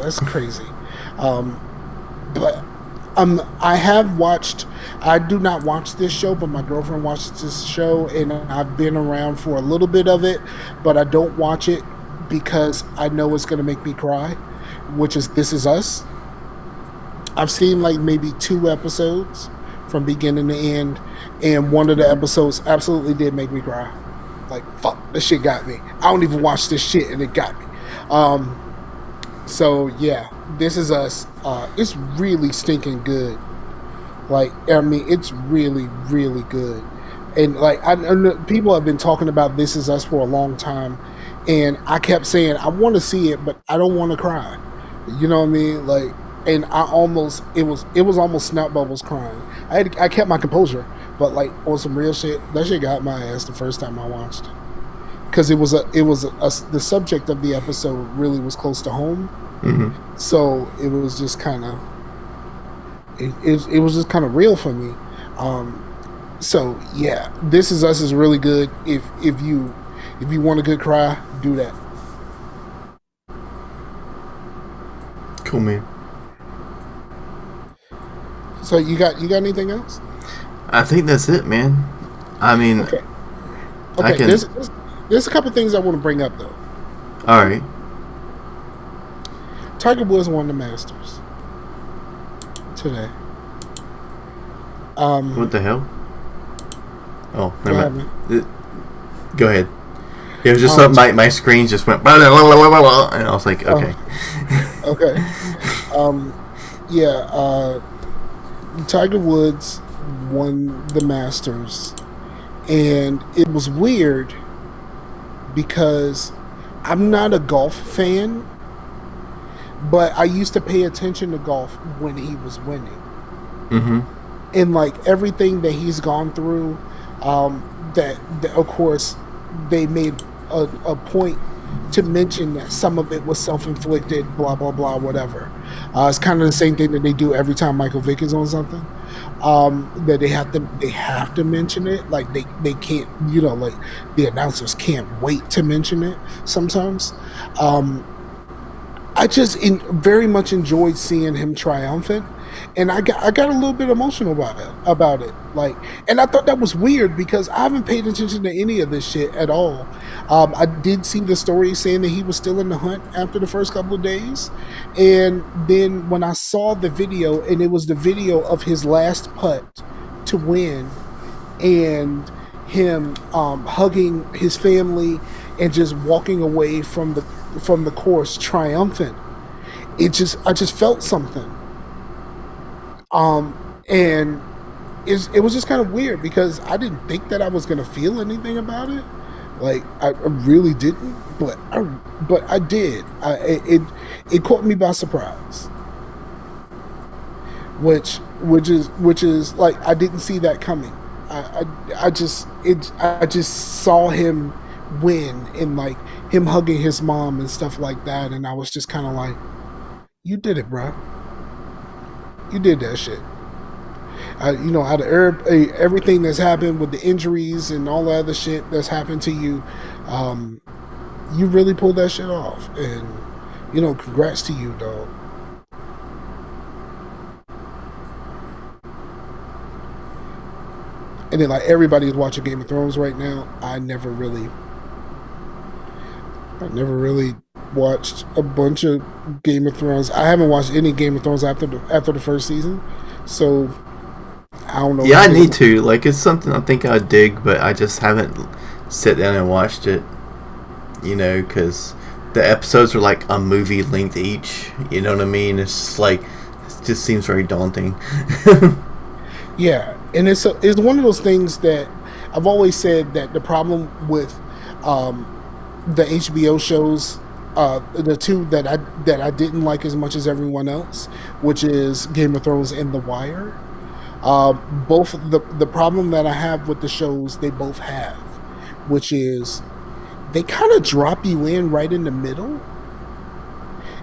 That's crazy. But I have watched. I do not watch this show, but my girlfriend watches this show, and I've been around for a little bit of it, but I don't watch it because I know it's going to make me cry, which is This Is Us. I've seen like maybe 2 episodes from beginning to end, and one of the episodes absolutely did make me cry. Like, fuck, this shit got me. I don't even watch this shit, and it got me. So yeah, This Is Us. It's really stinking good. Like, I mean, it's really, really good. And like, I know people have been talking about This Is Us for a long time, and I kept saying I want to see it, but I don't want to cry. You know what I mean? Like, and it was almost snot bubbles crying. I kept my composure, but like on some real shit, that shit got my ass the first time I watched it. Because the subject of the episode really was close to home. Mm-hmm. So it was just kind of it was just kind of real for me. So yeah, This Is Us is really good. If you want a good cry, do that. Cool, man. So you got anything else? I think that's it, man. I mean, okay. There's a couple things I want to bring up though. All right. Tiger Woods won the Masters today. What the hell? Oh, never mind. Go ahead. It was just something. My screen just went, and I was like, okay. Okay. Tiger Woods won the Masters, and it was weird because I'm not a golf fan, but I used to pay attention to golf when he was winning. Mm-hmm. And like everything that he's gone through, that of course they made a point to mention that some of it was self-inflicted, blah blah blah, whatever. It's kind of the same thing that they do every time Michael Vick is on something. That they have to mention it. Like they can't, like the announcers can't wait to mention it sometimes. I just very much enjoyed seeing him triumphant, and I got a little bit emotional about it. Like, and I thought that was weird because I haven't paid attention to any of this shit at all. I did see the story saying that he was still in the hunt after the first couple of days, and then when I saw the video, and it was the video of his last putt to win, and him hugging his family and just walking away from the course triumphant. I just felt something. And it was just kind of weird because I didn't think that I was gonna feel anything about it. Like I really didn't, but I did. It caught me by surprise. Which is like I didn't see that coming. I just saw him win and like him hugging his mom and stuff like that, and I was just kind of like, you did it, bro. You did that shit. Out of everything that's happened with the injuries and all the other shit that's happened to you, you really pulled that shit off, and congrats to you, dog. And then like everybody's watching Game of Thrones right now. I never really watched a bunch of Game of Thrones. I haven't watched any Game of Thrones after the first season, so I don't know. Yeah, I need to. Like, it's something I think I'd dig, but I just haven't sat down and watched it. Because the episodes are like a movie length each. You know what I mean? It's just like, it just seems very daunting. Yeah, and it's one of those things that I've always said that the problem with the HBO shows, the two that I didn't like as much as everyone else, which is Game of Thrones and The Wire. Both the problem that I have with the shows they both have, which is they kind of drop you in right in the middle,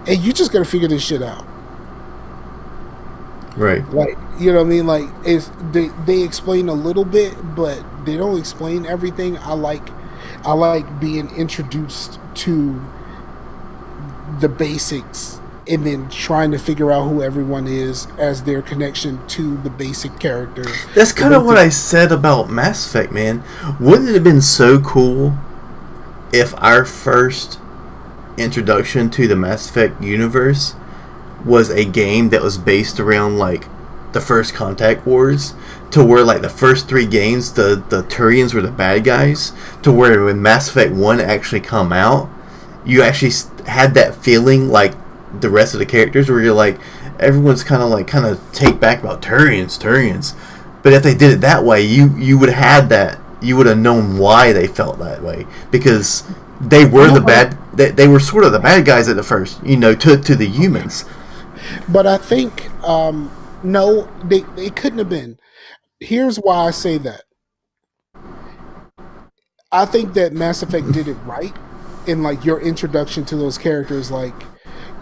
and you just got to figure this shit out. Right. Like, you know what I mean? Like, they explain a little bit, but they don't explain everything. I like being introduced to the basics and then trying to figure out who everyone is as their connection to the basic characters. That's kind of what I said about Mass Effect, man. Wouldn't it have been so cool if our first introduction to the Mass Effect universe was a game that was based around like the First Contact Wars, to where like the first 3 games the Turians were the bad guys, to where when Mass Effect 1 actually come out, you actually had that feeling like the rest of the characters, where you're like, everyone's kind of take back about Turians. But if they did it that way, you would have had that, you would have known why they felt that way, because they were they were sort of the bad guys at the first, to the humans. But I think no, they couldn't have been. Here's why I say that. I think that Mass Effect did it right in like your introduction to those characters. Like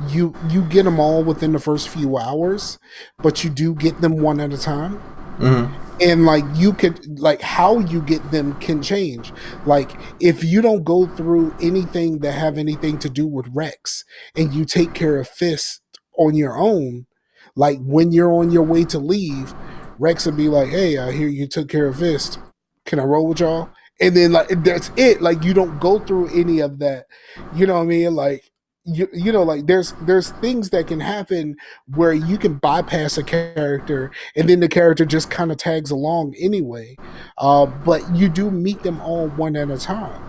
you get them all within the first few hours, but you do get them one at a time. Mm-hmm. And like you could, like how you get them can change. Like if you don't go through anything that have anything to do with Rex and you take care of Fist on your own, like when you're on your way to leave, Rex would be like, "Hey, I hear you took care of Fist. Can I roll with y'all?" And then like that's it. Like you don't go through any of that. You know what I mean? Like you know, like there's things that can happen where you can bypass a character and then the character just kind of tags along anyway. But you do meet them all one at a time.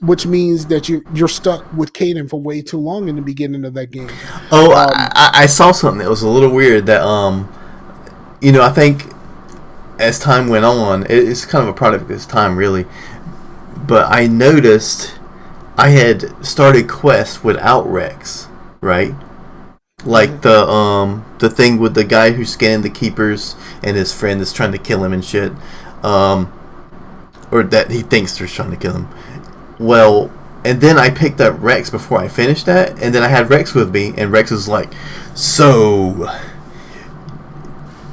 Which means that you're stuck with Caden for way too long in the beginning of that game. I saw something that was a little weird that I think as time went on, it's kind of a product of its time, really. But I noticed I had started quests without Rex, right? Like the thing with the guy who scanned the keepers and his friend is trying to kill him and shit, or that he thinks they're trying to kill him. Well, and then I picked up Rex before I finished that, and then I had Rex with me, and Rex was like, "So,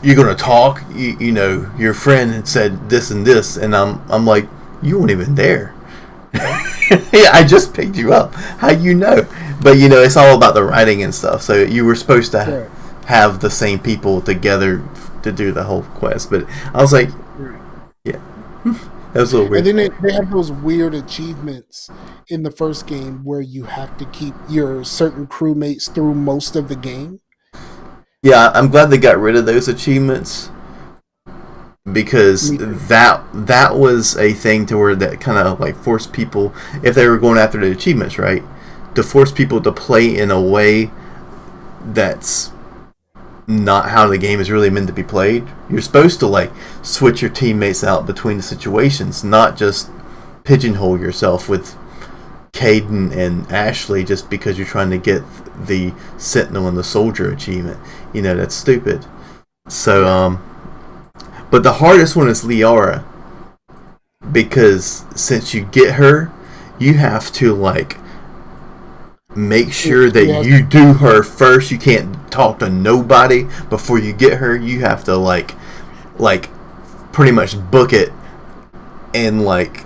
you're gonna talk? Your friend had said this and this," and I'm like, "You weren't even there." Yeah, I just picked you up. How you know? But it's all about the writing and stuff. So you were supposed to have the same people together to do the whole quest. But I was like, yeah. That was a little weird. And then they have those weird achievements in the first game where you have to keep your certain crewmates through most of the game. Yeah, I'm glad they got rid of those achievements, because that was a thing to where that kind of like forced people, if they were going after the achievements, right, to force people to play in a way that's not how the game is really meant to be played. You're supposed to like switch your teammates out between the situations, not just pigeonhole yourself with Caden and Ashley just because you're trying to get the Sentinel and the Soldier achievement. That's stupid. So but the hardest one is Liara, because since you get her, you have to like make sure that you do her first. You can't talk to nobody before you get her. You have to like pretty much book it, and like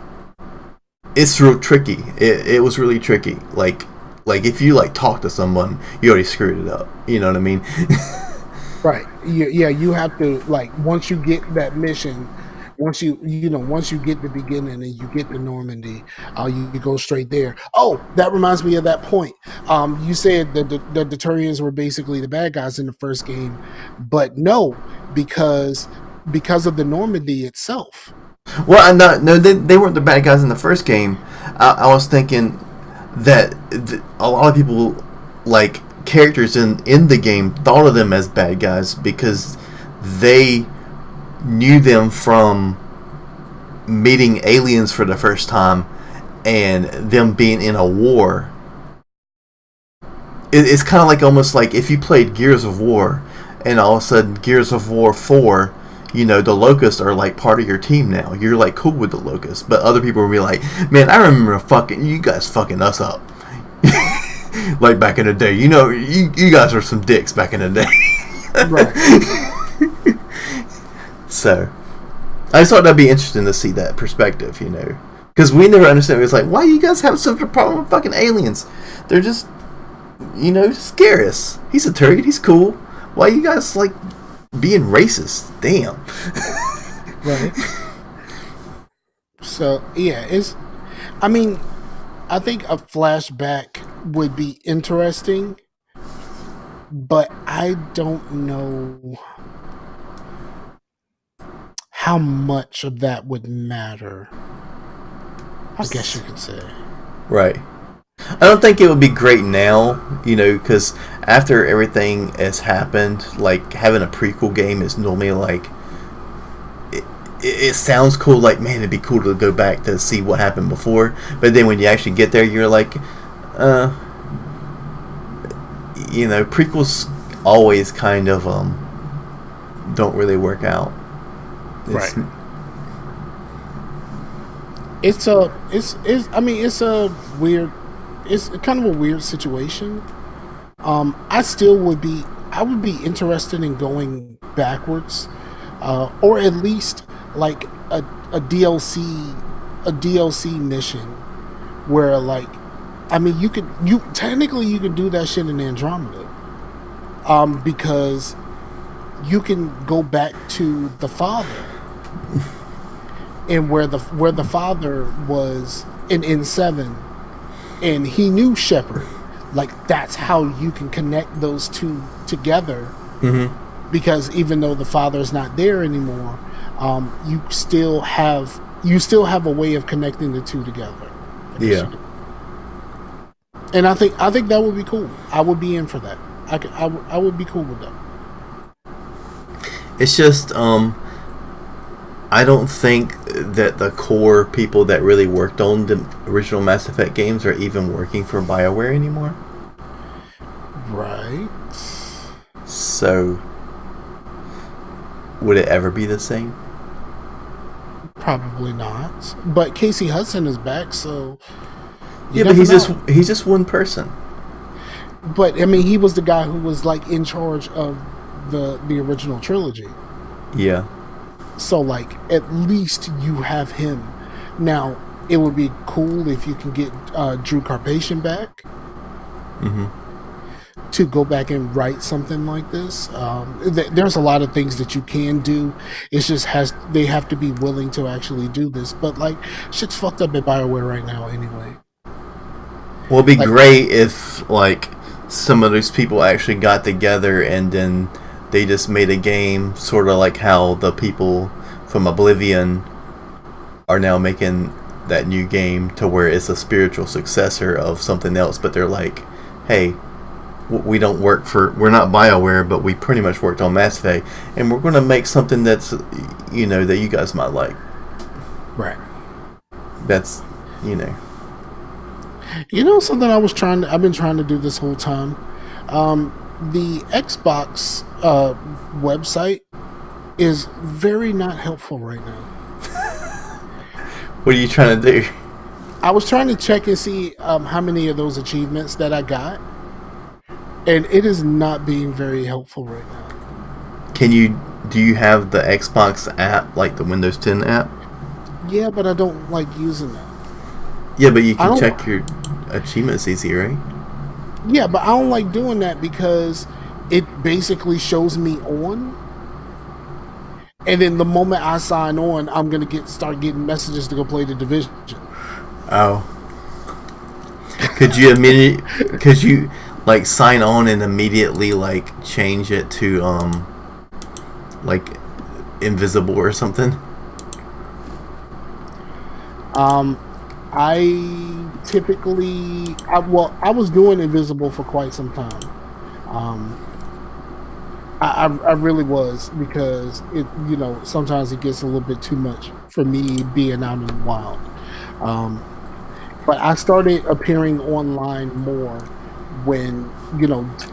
it's real tricky. It was really tricky. Like if you like talk to someone, you already screwed it up. You know what I mean? Right. Yeah. You have to like once you get that mission. Once you get the beginning and you get the Normandy, you go straight there. Oh, that reminds me of that point. You said that the Turians were basically the bad guys in the first game, but no, because of the Normandy itself. Well, no, they weren't the bad guys in the first game. I was thinking, that a lot of people, like, characters in the game thought of them as bad guys because they knew them from meeting aliens for the first time and them being in a war. It's kind of like almost like if you played Gears of War and all of a sudden Gears of War 4, you know, the Locusts are like part of your team now. You're like cool with the Locusts, but other people will be like, man, I remember you guys fucking us up. Like back in the day, you know, you guys were some dicks back in the day. Right. So I just thought that'd be interesting to see that perspective, you know, because we never understand. It's like, why you guys have such a problem with fucking aliens? They're just, you know, scare us. He's a turd. He's cool. Why you guys like being racist? Damn. Right. So yeah, I mean, I think a flashback would be interesting, but I don't know how much of that would matter, I guess you could say. Right. I don't think it would be great now, you know, because after everything has happened, like, having a prequel game is normally like, it sounds cool, like, man, it'd be cool to go back to see what happened before, but then when you actually get there, you're like, you know, prequels always kind of, don't really work out. Right. It's a weird, it's kind of a weird situation. I would be interested in going backwards, or at least like a DLC mission where, like, I mean, you could do that shit in Andromeda, because you can go back to the father. And where the father was in N7, and he knew Shepard, like, that's how you can connect those two together. Mm-hmm. Because even though the father's not there anymore, you still have a way of connecting the two together. Yeah. And I think that would be cool. I would be in for that. I would be cool with that. It's just I don't think that the core people that really worked on the original Mass Effect games are even working for BioWare anymore. Right. So, would it ever be the same? Probably not. But Casey Hudson is back, so yeah, but he's just one person. But I mean, he was the guy who was like in charge of the original trilogy. Yeah. So, like, at least you have him. Now, it would be cool if you can get Drew Carpathian back. Mm-hmm. To go back and write something like this. There's a lot of things that you can do. It's just they have to be willing to actually do this. But, like, shit's fucked up at BioWare right now anyway. Well, it'd be great if, like, some of those people actually got together and then they just made a game, sort of like how the people from Oblivion are now making that new game to where it's a spiritual successor of something else, but they're like, hey, we're not BioWare, but we pretty much worked on Mass Effect, and we're going to make something that's, you know, that you guys might like. Right. That's, you know. You know something I've been trying to do this whole time? The Xbox website is very not helpful right now. What are you trying to do? I was trying to check and see how many of those achievements that I got, and it is not being very helpful right now. Do you have the Xbox app, like the Windows 10 app? Yeah, but I don't like using that. Yeah, but you can check your achievements easy, right? Yeah, but I don't like doing that because it basically shows me on, and then the moment I sign on, I'm gonna start getting messages to go play the Division. Oh. Could you like sign on and immediately like change it to like invisible or something? I typically, I was doing invisible for quite some time. I really was, because it, sometimes it gets a little bit too much for me being out in the wild. But I started appearing online more when,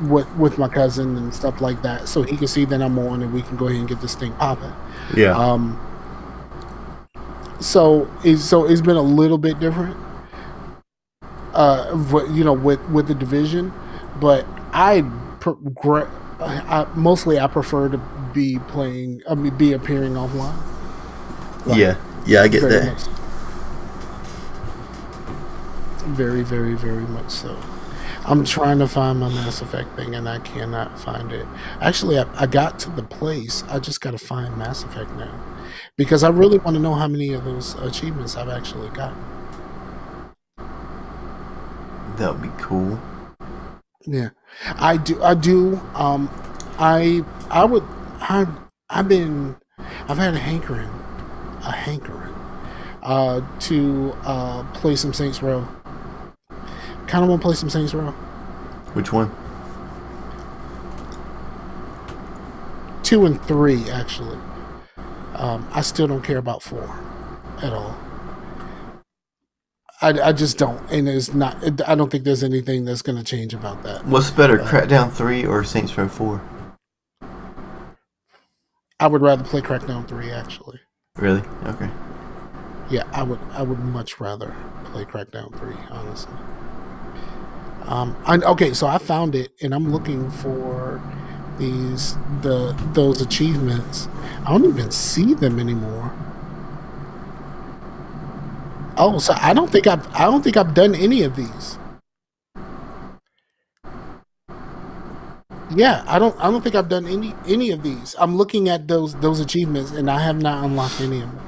with my cousin and stuff like that, so he can see that I'm on and we can go ahead and get this thing popping. Yeah. So it's been a little bit different, with the division, but I prefer to be appearing offline. Yeah, I get that. Much. Very, very, very much so. I'm trying to find my Mass Effect thing and I cannot find it. Actually, I got to the place. I just got to find Mass Effect now, because I really want to know how many of those achievements I've actually gotten. That would be cool. Yeah, I do. I've had a hankering to play some Saints Row. Kind of want to play some Saints Row. Which one? 2 and 3, actually. I still don't care about 4 at all. I just don't, and it's not. I don't think there's anything that's going to change about that. What's better, Crackdown 3 or Saints Row 4? I would rather play Crackdown 3, actually. Really? Okay. Yeah, I would much rather play Crackdown 3, honestly. Okay, so I found it, and I'm looking for those achievements. I don't even see them anymore. Oh, so I don't think I've done any of these. Yeah, I don't think I've done any of these. I'm looking at those achievements, and I have not unlocked any of them.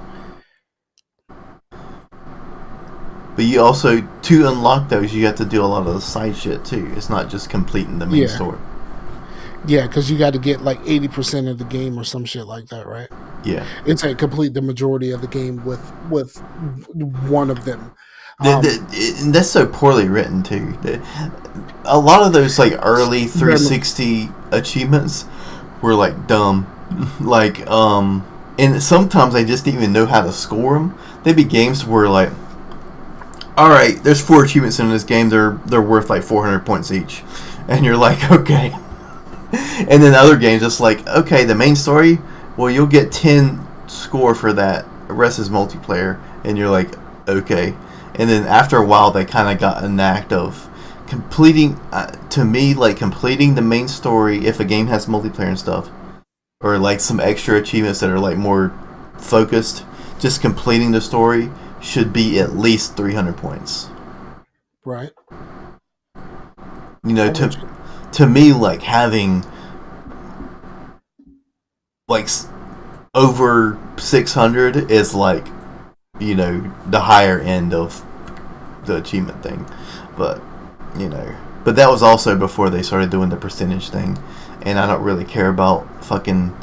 But you also, to unlock those, you have to do a lot of the side shit too. It's not just completing the main story. Yeah, because you got to get like 80% of the game or some shit like that, right? Yeah. It's like complete the majority of the game with one of them. And that's so poorly written too. A lot of those like early 360 achievements were like dumb. Like, and sometimes they just didn't even know how to score them. There'd be games where like, all right, there's 4 achievements in this game. They're worth like 400 points each, and you're like, okay. And then other games, it's like, okay, the main story, well, you'll get 10 score for that. The rest is multiplayer, and you're like, okay. And then after a while, they kind of got an act of completing. To me, like completing the main story, if a game has multiplayer and stuff, or like some extra achievements that are like more focused, just completing the story should be at least 300 points. Right. To me, like having like over 600 is like, the higher end of the achievement thing. But that was also before they started doing the percentage thing, and I don't really care about fucking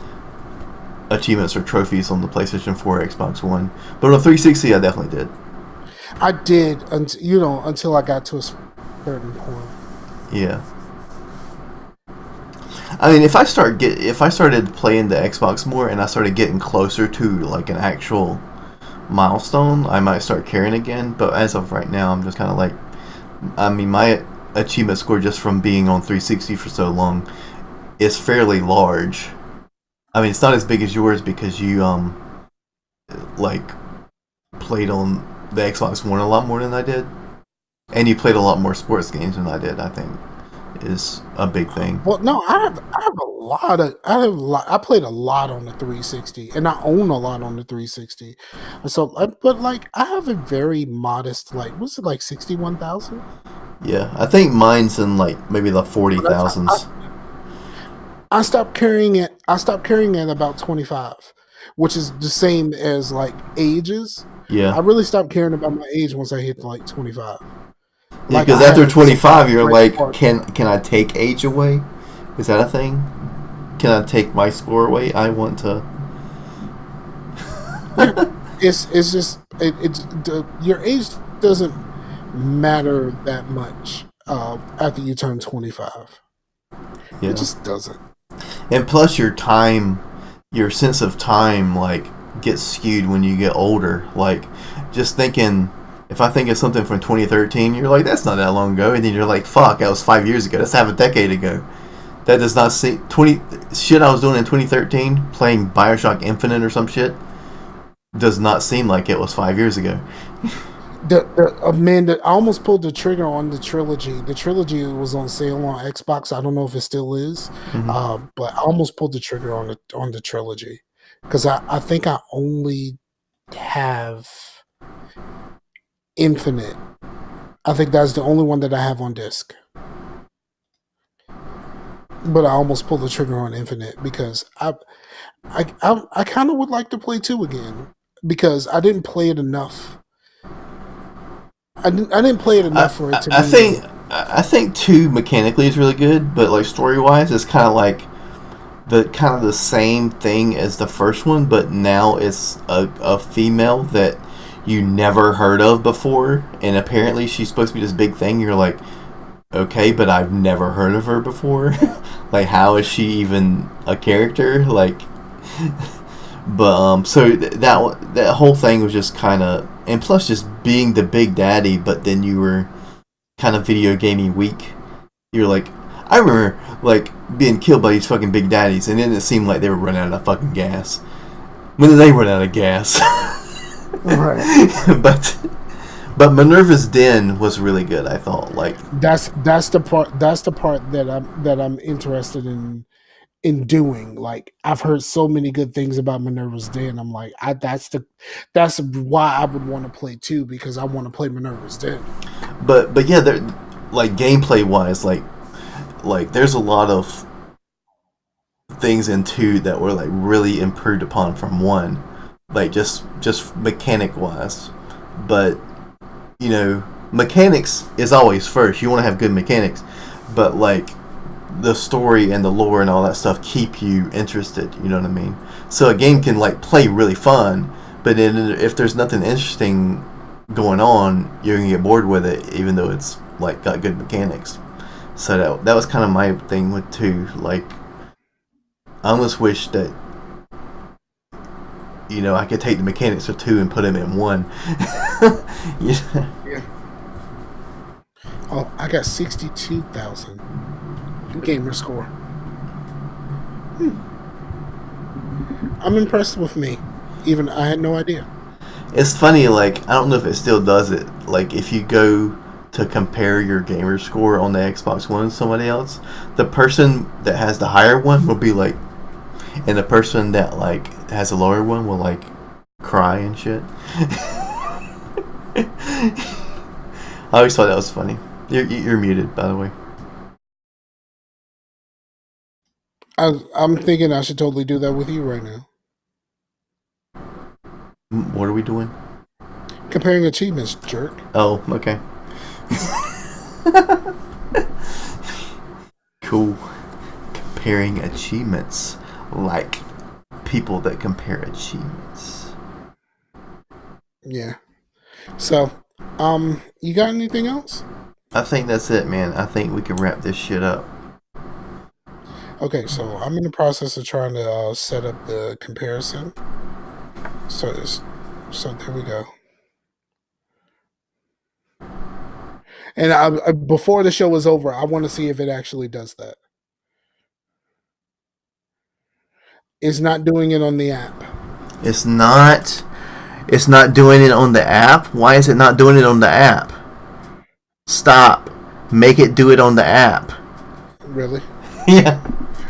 achievements or trophies on the PlayStation 4 or Xbox One, but on 360 I definitely did. I did until I got to a certain point. Yeah. I mean, if I started playing the Xbox more and I started getting closer to like an actual milestone, I might start caring again. But as of right now, I'm just kind of like, I mean, my achievement score just from being on 360 for so long is fairly large. I mean, it's not as big as yours because you like played on the Xbox One a lot more than I did, and you played a lot more sports games than I did. I think is a big thing. Well, no, I played a lot on the 360, and I own a lot on the 360. So, but like, I have a very modest, like, what's it, like 61,000? Yeah, I think mine's in like maybe the 40,000s. I stopped carrying it. I stopped carrying it about 25, which is the same as like ages. Yeah, I really stopped caring about my age once I hit like 25. Yeah, because after 25, you're like, can I take age away? Is that a thing? Can I take my score away? I want to. It's just your age doesn't matter that much after you turn 25. Yeah. It just doesn't. And plus, your sense of time, like, gets skewed when you get older. Like, just thinking, if I think of something from 2013, you're like, that's not that long ago. And then you're like, fuck, that was 5 years ago. That's half a decade ago. That does not seem... shit I was doing in 2013, playing Bioshock Infinite or some shit, does not seem like it was 5 years ago. I almost pulled the trigger on the trilogy. The trilogy was on sale on Xbox. I don't know if it still is, but I almost pulled the trigger on the trilogy because I think I only have Infinite. I think that's the only one that I have on disc. But I almost pulled the trigger on Infinite because I kind of would like to play 2 again because I didn't play it enough. I didn't play it enough for it to be... I think 2 mechanically is really good, but like story wise, it's kind of like the same thing as the first one, but now it's a female that you never heard of before, and apparently she's supposed to be this big thing. You're like, okay, but I've never heard of her before. Like, how is she even a character? Like, but so that whole thing was just kind of, and plus just being the Big Daddy, but then you were kind of video gaming weak. You're like, I remember like being killed by these fucking Big Daddies, and then it seemed like they were running out of fucking gas. When did they run out of gas? Right. But Minerva's Den was really good. I thought, like, that's the part that I'm interested in doing. Like, I've heard so many good things about Minerva's Den. I'm like, that's why I would want to play 2, because I want to play Minerva's Den. But yeah, they're like gameplay wise, like there's a lot of things in 2 that were like really improved upon from 1, like just mechanic wise. But you know, mechanics is always first. You want to have good mechanics, but like the story and the lore and all that stuff keep you interested. You know what I mean? So a game can like play really fun, but then if there's nothing interesting going on, you're gonna get bored with it, even though it's like got good mechanics. So that was kind of my thing with 2. Like, I almost wish that, you know, I could take the mechanics of 2 and put them in 1. Yeah. Oh, I got 62,000 gamer score. I'm impressed with me. Even I had no idea. It's funny, like, I don't know if it still does it. Like, if you go to compare your gamer score on the Xbox One with somebody else, the person that has the higher one will be like, and the person that like has a lower one will like cry and shit. I always thought that was funny. You're muted, by the way. I'm thinking I should totally do that with you right now. What are we doing? Comparing achievements, jerk. Oh, okay. Cool. Comparing achievements, like people that compare achievements. Yeah. So, you got anything else? I think that's it, man. I think we can wrap this shit up. Okay, so I'm in the process of trying to set up the comparison. So there we go. And before the show is over, I want to see if it actually does that. It's not doing it on the app. It's not doing it on the app? Why is it not doing it on the app? Stop. Make it do it on the app. Really? Yeah.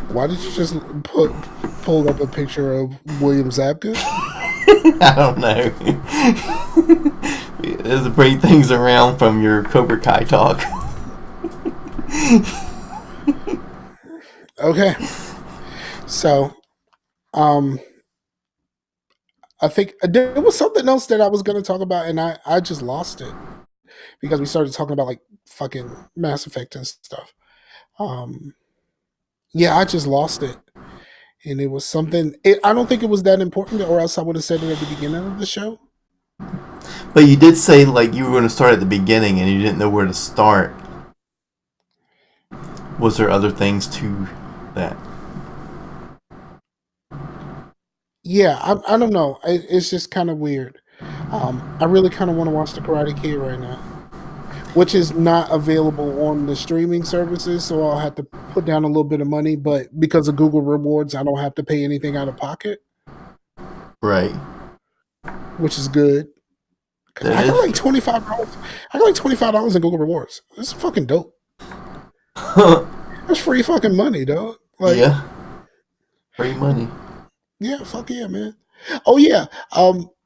Why did you just pull up a picture of William Zabka? I don't know. It's to bring things around from your Cobra Kai talk. Okay. So, I think there was something else that I was going to talk about, and I just lost it because we started talking about like fucking Mass Effect and stuff. Yeah, I just lost it, and it was something. I don't think it was that important, or else I would have said it at the beginning of the show. But you did say like you were going to start at the beginning and you didn't know where to start. Was there other things to that? Yeah, I don't know. It's just kind of weird. I really kind of want to watch The Karate Kid right now, which is not available on the streaming services, so I'll have to put down a little bit of money. But because of Google Rewards, I don't have to pay anything out of pocket. Right. Which is good. I got like $25. I got like $25 in Google Rewards. That's fucking dope. That's free fucking money, dog. Like, yeah. Free money. Yeah, fuck yeah, man. Oh yeah.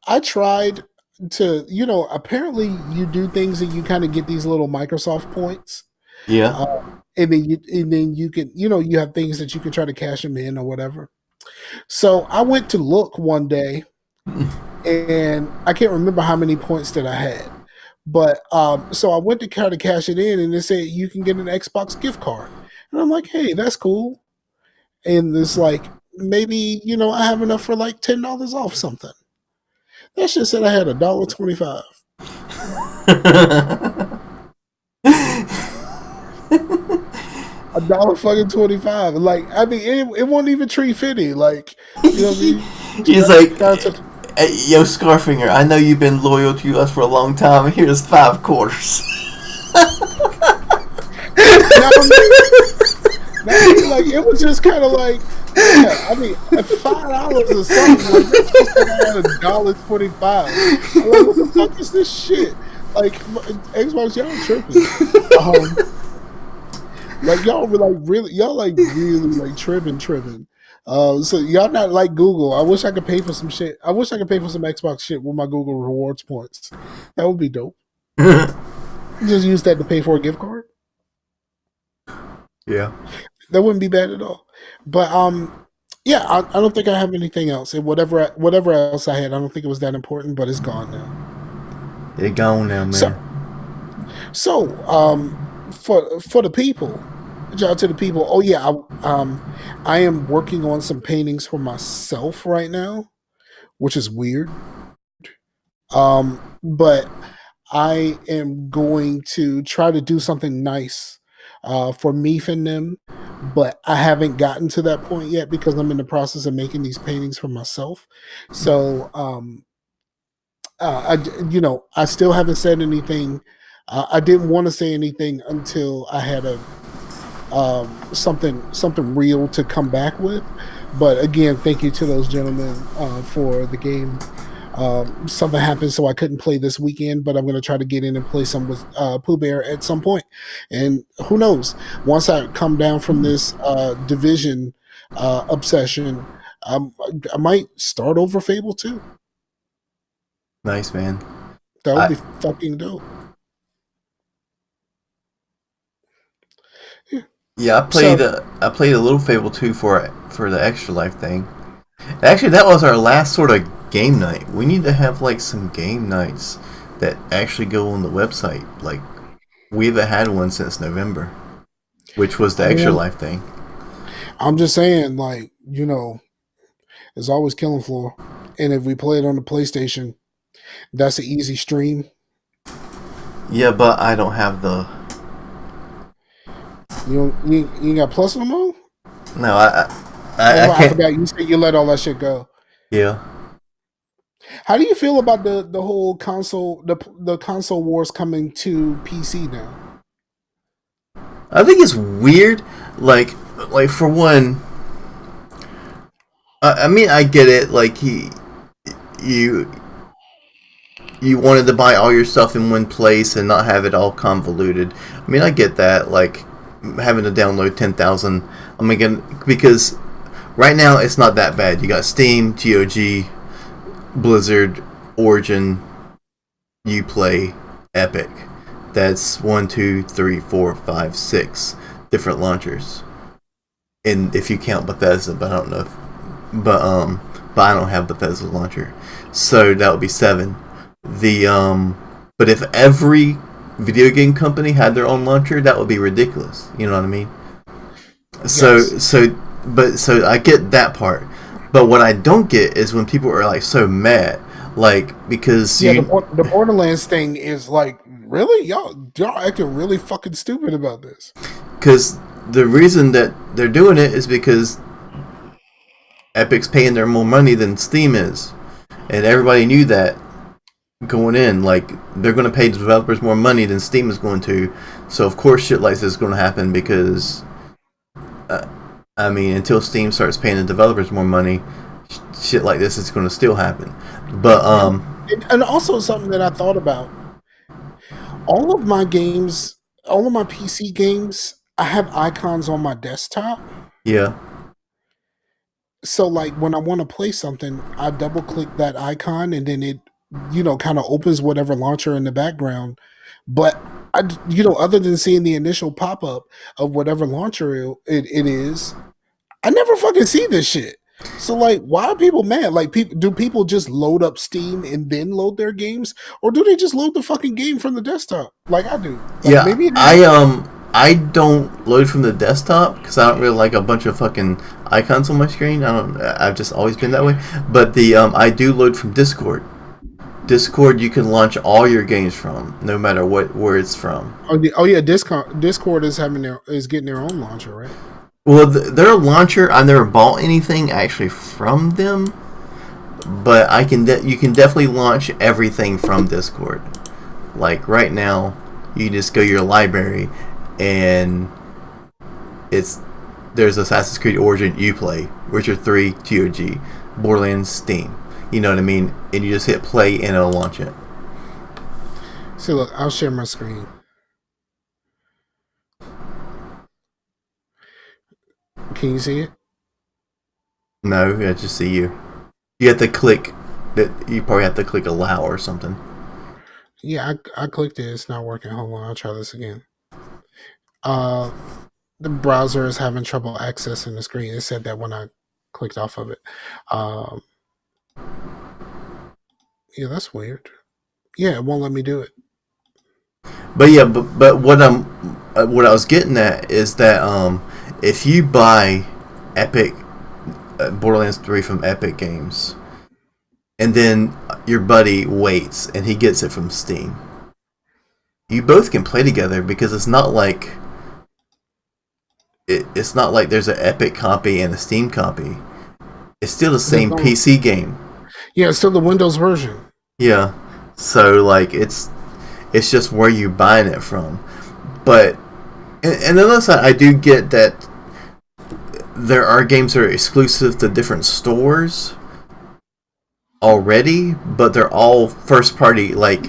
I tried to, apparently you do things and you kind of get these little Microsoft points. Yeah. And then you can, you have things that you can try to cash them in or whatever. So I went to look one day and I can't remember how many points that I had. But so I went to try to cash it in and they said you can get an Xbox gift card. And I'm like, hey, that's cool. And it's like, maybe, I have enough for like $10 off something. That shit said I had $1.25. $1.25. Like, I mean, it wasn't even $3.50. Like, you know what I mean? He's like, hey, yo, Scarfinger, I know you've been loyal to us for a long time. Here's 5 quarters. Like, it was just kind of like, yeah, I mean, at $5 or something, like, that's supposed to have $1.25. I'm like, what the fuck is this shit? Like, Xbox, y'all tripping. Like, y'all really tripping. So y'all not like Google. I wish I could pay for some shit. I wish I could pay for some Xbox shit with my Google Rewards points. That would be dope. Just use that to pay for a gift card. Yeah. That wouldn't be bad at all. But yeah, I don't think I have anything else. And whatever else I had, I don't think it was that important, but it's gone now. It's gone now, man. So for the people, shout out to the people. Oh yeah, I am working on some paintings for myself right now, which is weird. But I am going to try to do something nice for Meef and them, but I haven't gotten to that point yet because I'm in the process of making these paintings for myself. So, I still haven't said anything. I didn't want to say anything until I had something real to come back with. But again, thank you to those gentlemen for the game. Something happened, so I couldn't play this weekend, but I'm going to try to get in and play some with Pooh Bear at some point. And who knows? Once I come down from this Division obsession, I might start over Fable 2. Nice, man. That would be fucking dope. Yeah, I played a little Fable 2 for the Extra Life thing. Actually, that was our last sort of game night. We need to have like some game nights that actually go on the website. Like, we haven't had one since November, which was the Extra Life thing. I'm just saying, like, there's always Killing Floor, and if we play it on the PlayStation, that's an easy stream. Yeah, but I don't have the. You ain't got Plus no more? No, I can't. I forgot. You said you let all that shit go. Yeah. How do you feel about the whole console, the console wars coming to PC now? I think it's weird. Like for one, I mean, I get it. Like you wanted to buy all your stuff in one place and not have it all convoluted. I mean, I get that. Like having to download 10,000. I mean, because right now it's not that bad. You got Steam, GOG, Blizzard, Origin, Uplay, Epic. That's 1, 2, 3, 4, 5, 6 different launchers. And if you count Bethesda, but I don't know but I don't have Bethesda's launcher. So that would be 7. But if every video game company had their own launcher, that would be ridiculous. You know what I mean? So I get that part. But what I don't get is when people are like so mad. Like, because Yeah, the Borderlands thing is like, really, y'all acting really fucking stupid about this. because the reason that they're doing it is because Epic's paying them more money than Steam is, and everybody knew that going in. Like, they're going to pay the developers more money than Steam is going to, so of course shit like this is going to happen because, I mean, until Steam starts paying the developers more money, shit like this is going to still happen. But and also something that I thought about. All of my games, all of my PC games, I have icons on my desktop. yeah, So like when I want to play something, I double click that icon and then it, kind of opens whatever launcher in the background. But other than seeing the initial pop up of whatever launcher it is, I never fucking see this shit. So like, why are people mad? Like, do people just load up Steam and then load their games, or do they just load the fucking game from the desktop like I do? Like, yeah. maybe I don't load from the desktop because I don't really like a bunch of fucking icons on my screen. I've just always been that way. But the I do load from Discord. Discord, you can launch all your games from, no matter where it's from. yeah, Discord is getting their own launcher, right? Well, their launcher, I never bought anything actually from them, but you can definitely launch everything from Discord. Like right now, you just go to your library, and there's Assassin's Creed Origin, Uplay, Witcher 3, GOG, Borderlands, Steam. You know what I mean? And you just hit play and it'll launch it. So look, I'll share my screen. Can you see it? No, I just see you. You have to click that. You probably have to click allow or something. Yeah, I clicked it. It's not working. Hold on, I'll try this again. The browser is having trouble accessing the screen. It said that when I clicked off of it. Yeah, that's weird. Yeah, it won't let me do it. But yeah, but what I was getting at is that if you buy Epic Borderlands 3 from Epic Games, and then your buddy waits and he gets it from Steam, you both can play together because it's not like there's an Epic copy and a Steam copy. It's still the same PC game. Yeah, it's still the Windows version. Yeah, so like it's just where you're buying it from. But and on the other side, I do get that there are games that are exclusive to different stores already, but they're all first party. Like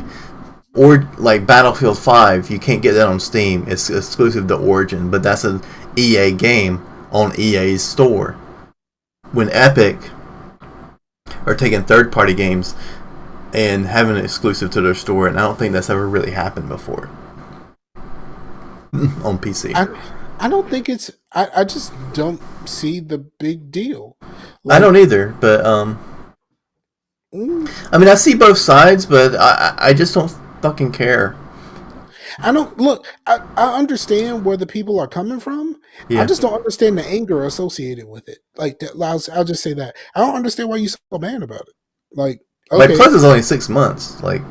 Battlefield 5, you can't get that on Steam. It's exclusive to Origin, but that's an EA game on EA's store. When Epic are taking third party games and having it exclusive to their store, and I don't think that's ever really happened before on PC. I don't think it's. I just don't see the big deal. Like, I don't either, but I mean, I see both sides, but I just don't fucking care. I don't look. I understand where the people are coming from. Yeah. I just don't understand the anger associated with it. Like, I'll just say that I don't understand why you're so mad about it. Like, okay. Plus it's only 6 months. Like,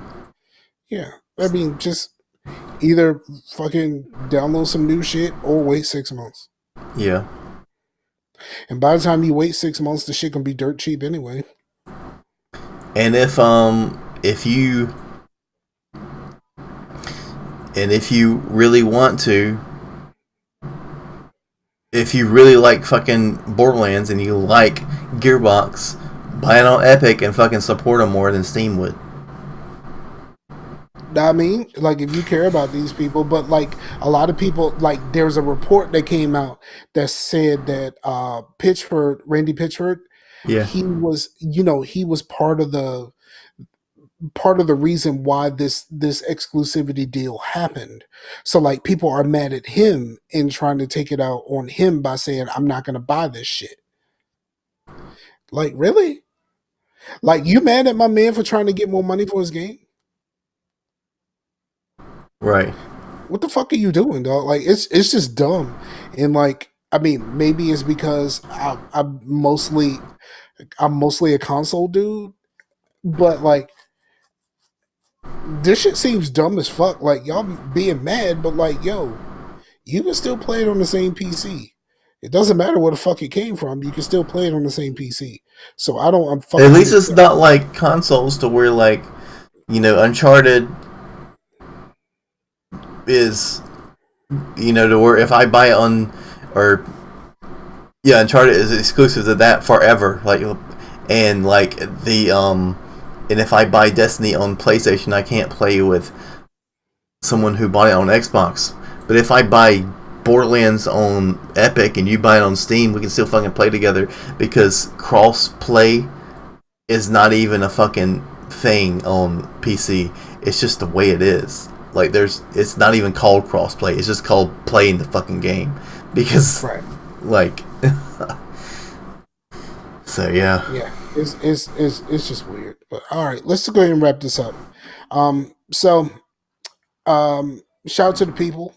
yeah, I mean, just either fucking download some new shit or wait 6 months. Yeah. And by the time you wait 6 months, the shit gonna be dirt cheap anyway. And if you really want to, if you really like fucking Borderlands and you like Gearbox, buy it on Epic and fucking support them more than Steam would. I mean, like, if you care about these people, but like a lot of people, like, there's a report that came out that said that Randy Pitchford, yeah, he was part of the reason why this exclusivity deal happened. So like, people are mad at him and trying to take it out on him by saying, I'm not going to buy this shit. Like, really? Like, you mad at my man for trying to get more money for his game? Right. What the fuck are you doing, dog? Like, it's just dumb. And like, I mean, maybe it's because I'm mostly a console dude, But like, this shit seems dumb as fuck. Like y'all being mad, but like, yo, you can still play it on the same PC. It doesn't matter where the fuck it came from. You can still play it on the same PC. So I'm fucking. At least it's not like consoles to where like, Uncharted is, to where if I buy it Uncharted is exclusive to that forever. Like, and like and if I buy Destiny on PlayStation, I can't play with someone who bought it on Xbox. But if I buy Borderlands on Epic and you buy it on Steam, we can still fucking play together, because cross play is not even a fucking thing on PC. It's just the way it is. Like, it's not even called cross play. It's just called playing the fucking game, because right. Like, so yeah, it's just weird. But all right, let's go ahead and wrap this up. Shout out to the people.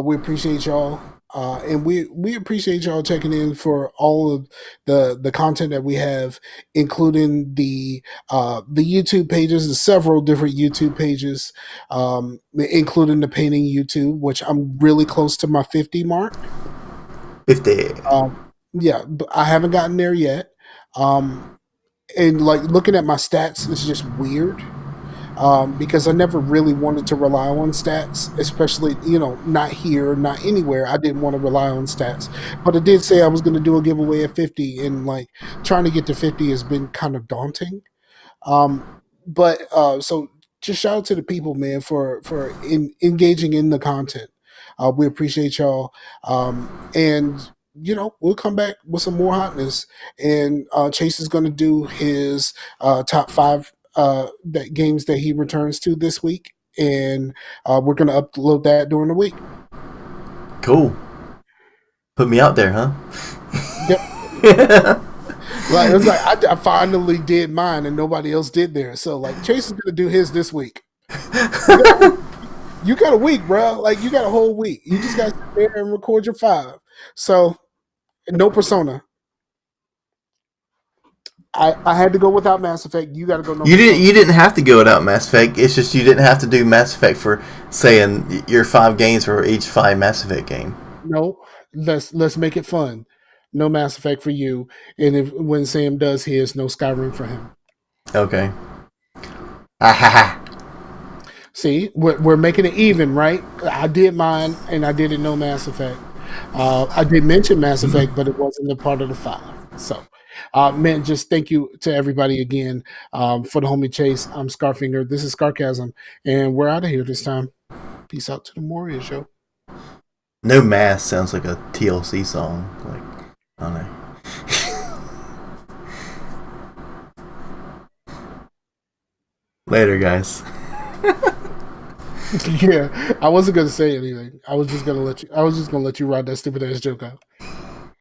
We appreciate y'all, and we appreciate y'all checking in for all of the content that we have, including the YouTube pages, the several different YouTube pages, including the painting YouTube, which I'm really close to my 50 mark. 50. Yeah, but I haven't gotten there yet. And like looking at my stats is just weird. Because I never really wanted to rely on stats, especially, not here, not anywhere. I didn't want to rely on stats. But I did say I was going to do a giveaway at 50, and like trying to get to 50 has been kind of daunting. So just shout out to the people, man, for engaging in the content. We appreciate y'all. And we'll come back with some more hotness. And Chase is going to do his top 5 games that he returns to this week, and we're going to upload that during the week. Cool. Put me out there, huh? Yep. Like, it was like I finally did mine, and nobody else did theirs. So like, Chase is going to do his this week. You got a week, bro. Like, you got a whole week. You just got to sit there and record your 5. So no Persona. I had to go without Mass Effect. You got to go. You didn't have to go without Mass Effect. It's just you didn't have to do Mass Effect for saying your 5 games for each 5 Mass Effect game. No, let's make it fun. No Mass Effect for you, and when Sam does his, no Skyrim for him. Okay. See, we're making it even, right? I did mine, and I did it no Mass Effect. I did mention Mass Effect, but it wasn't a part of the 5. So. Man, just thank you to everybody again for the homie Chase. I'm Scarfinger. This is Scarcasm, and we're out of here this time. Peace out to the Moria Show. No Mass sounds like a TLC song. Like, I don't know. Later, guys. Yeah, I wasn't gonna say anything. I was just gonna let you ride that stupid ass joke out.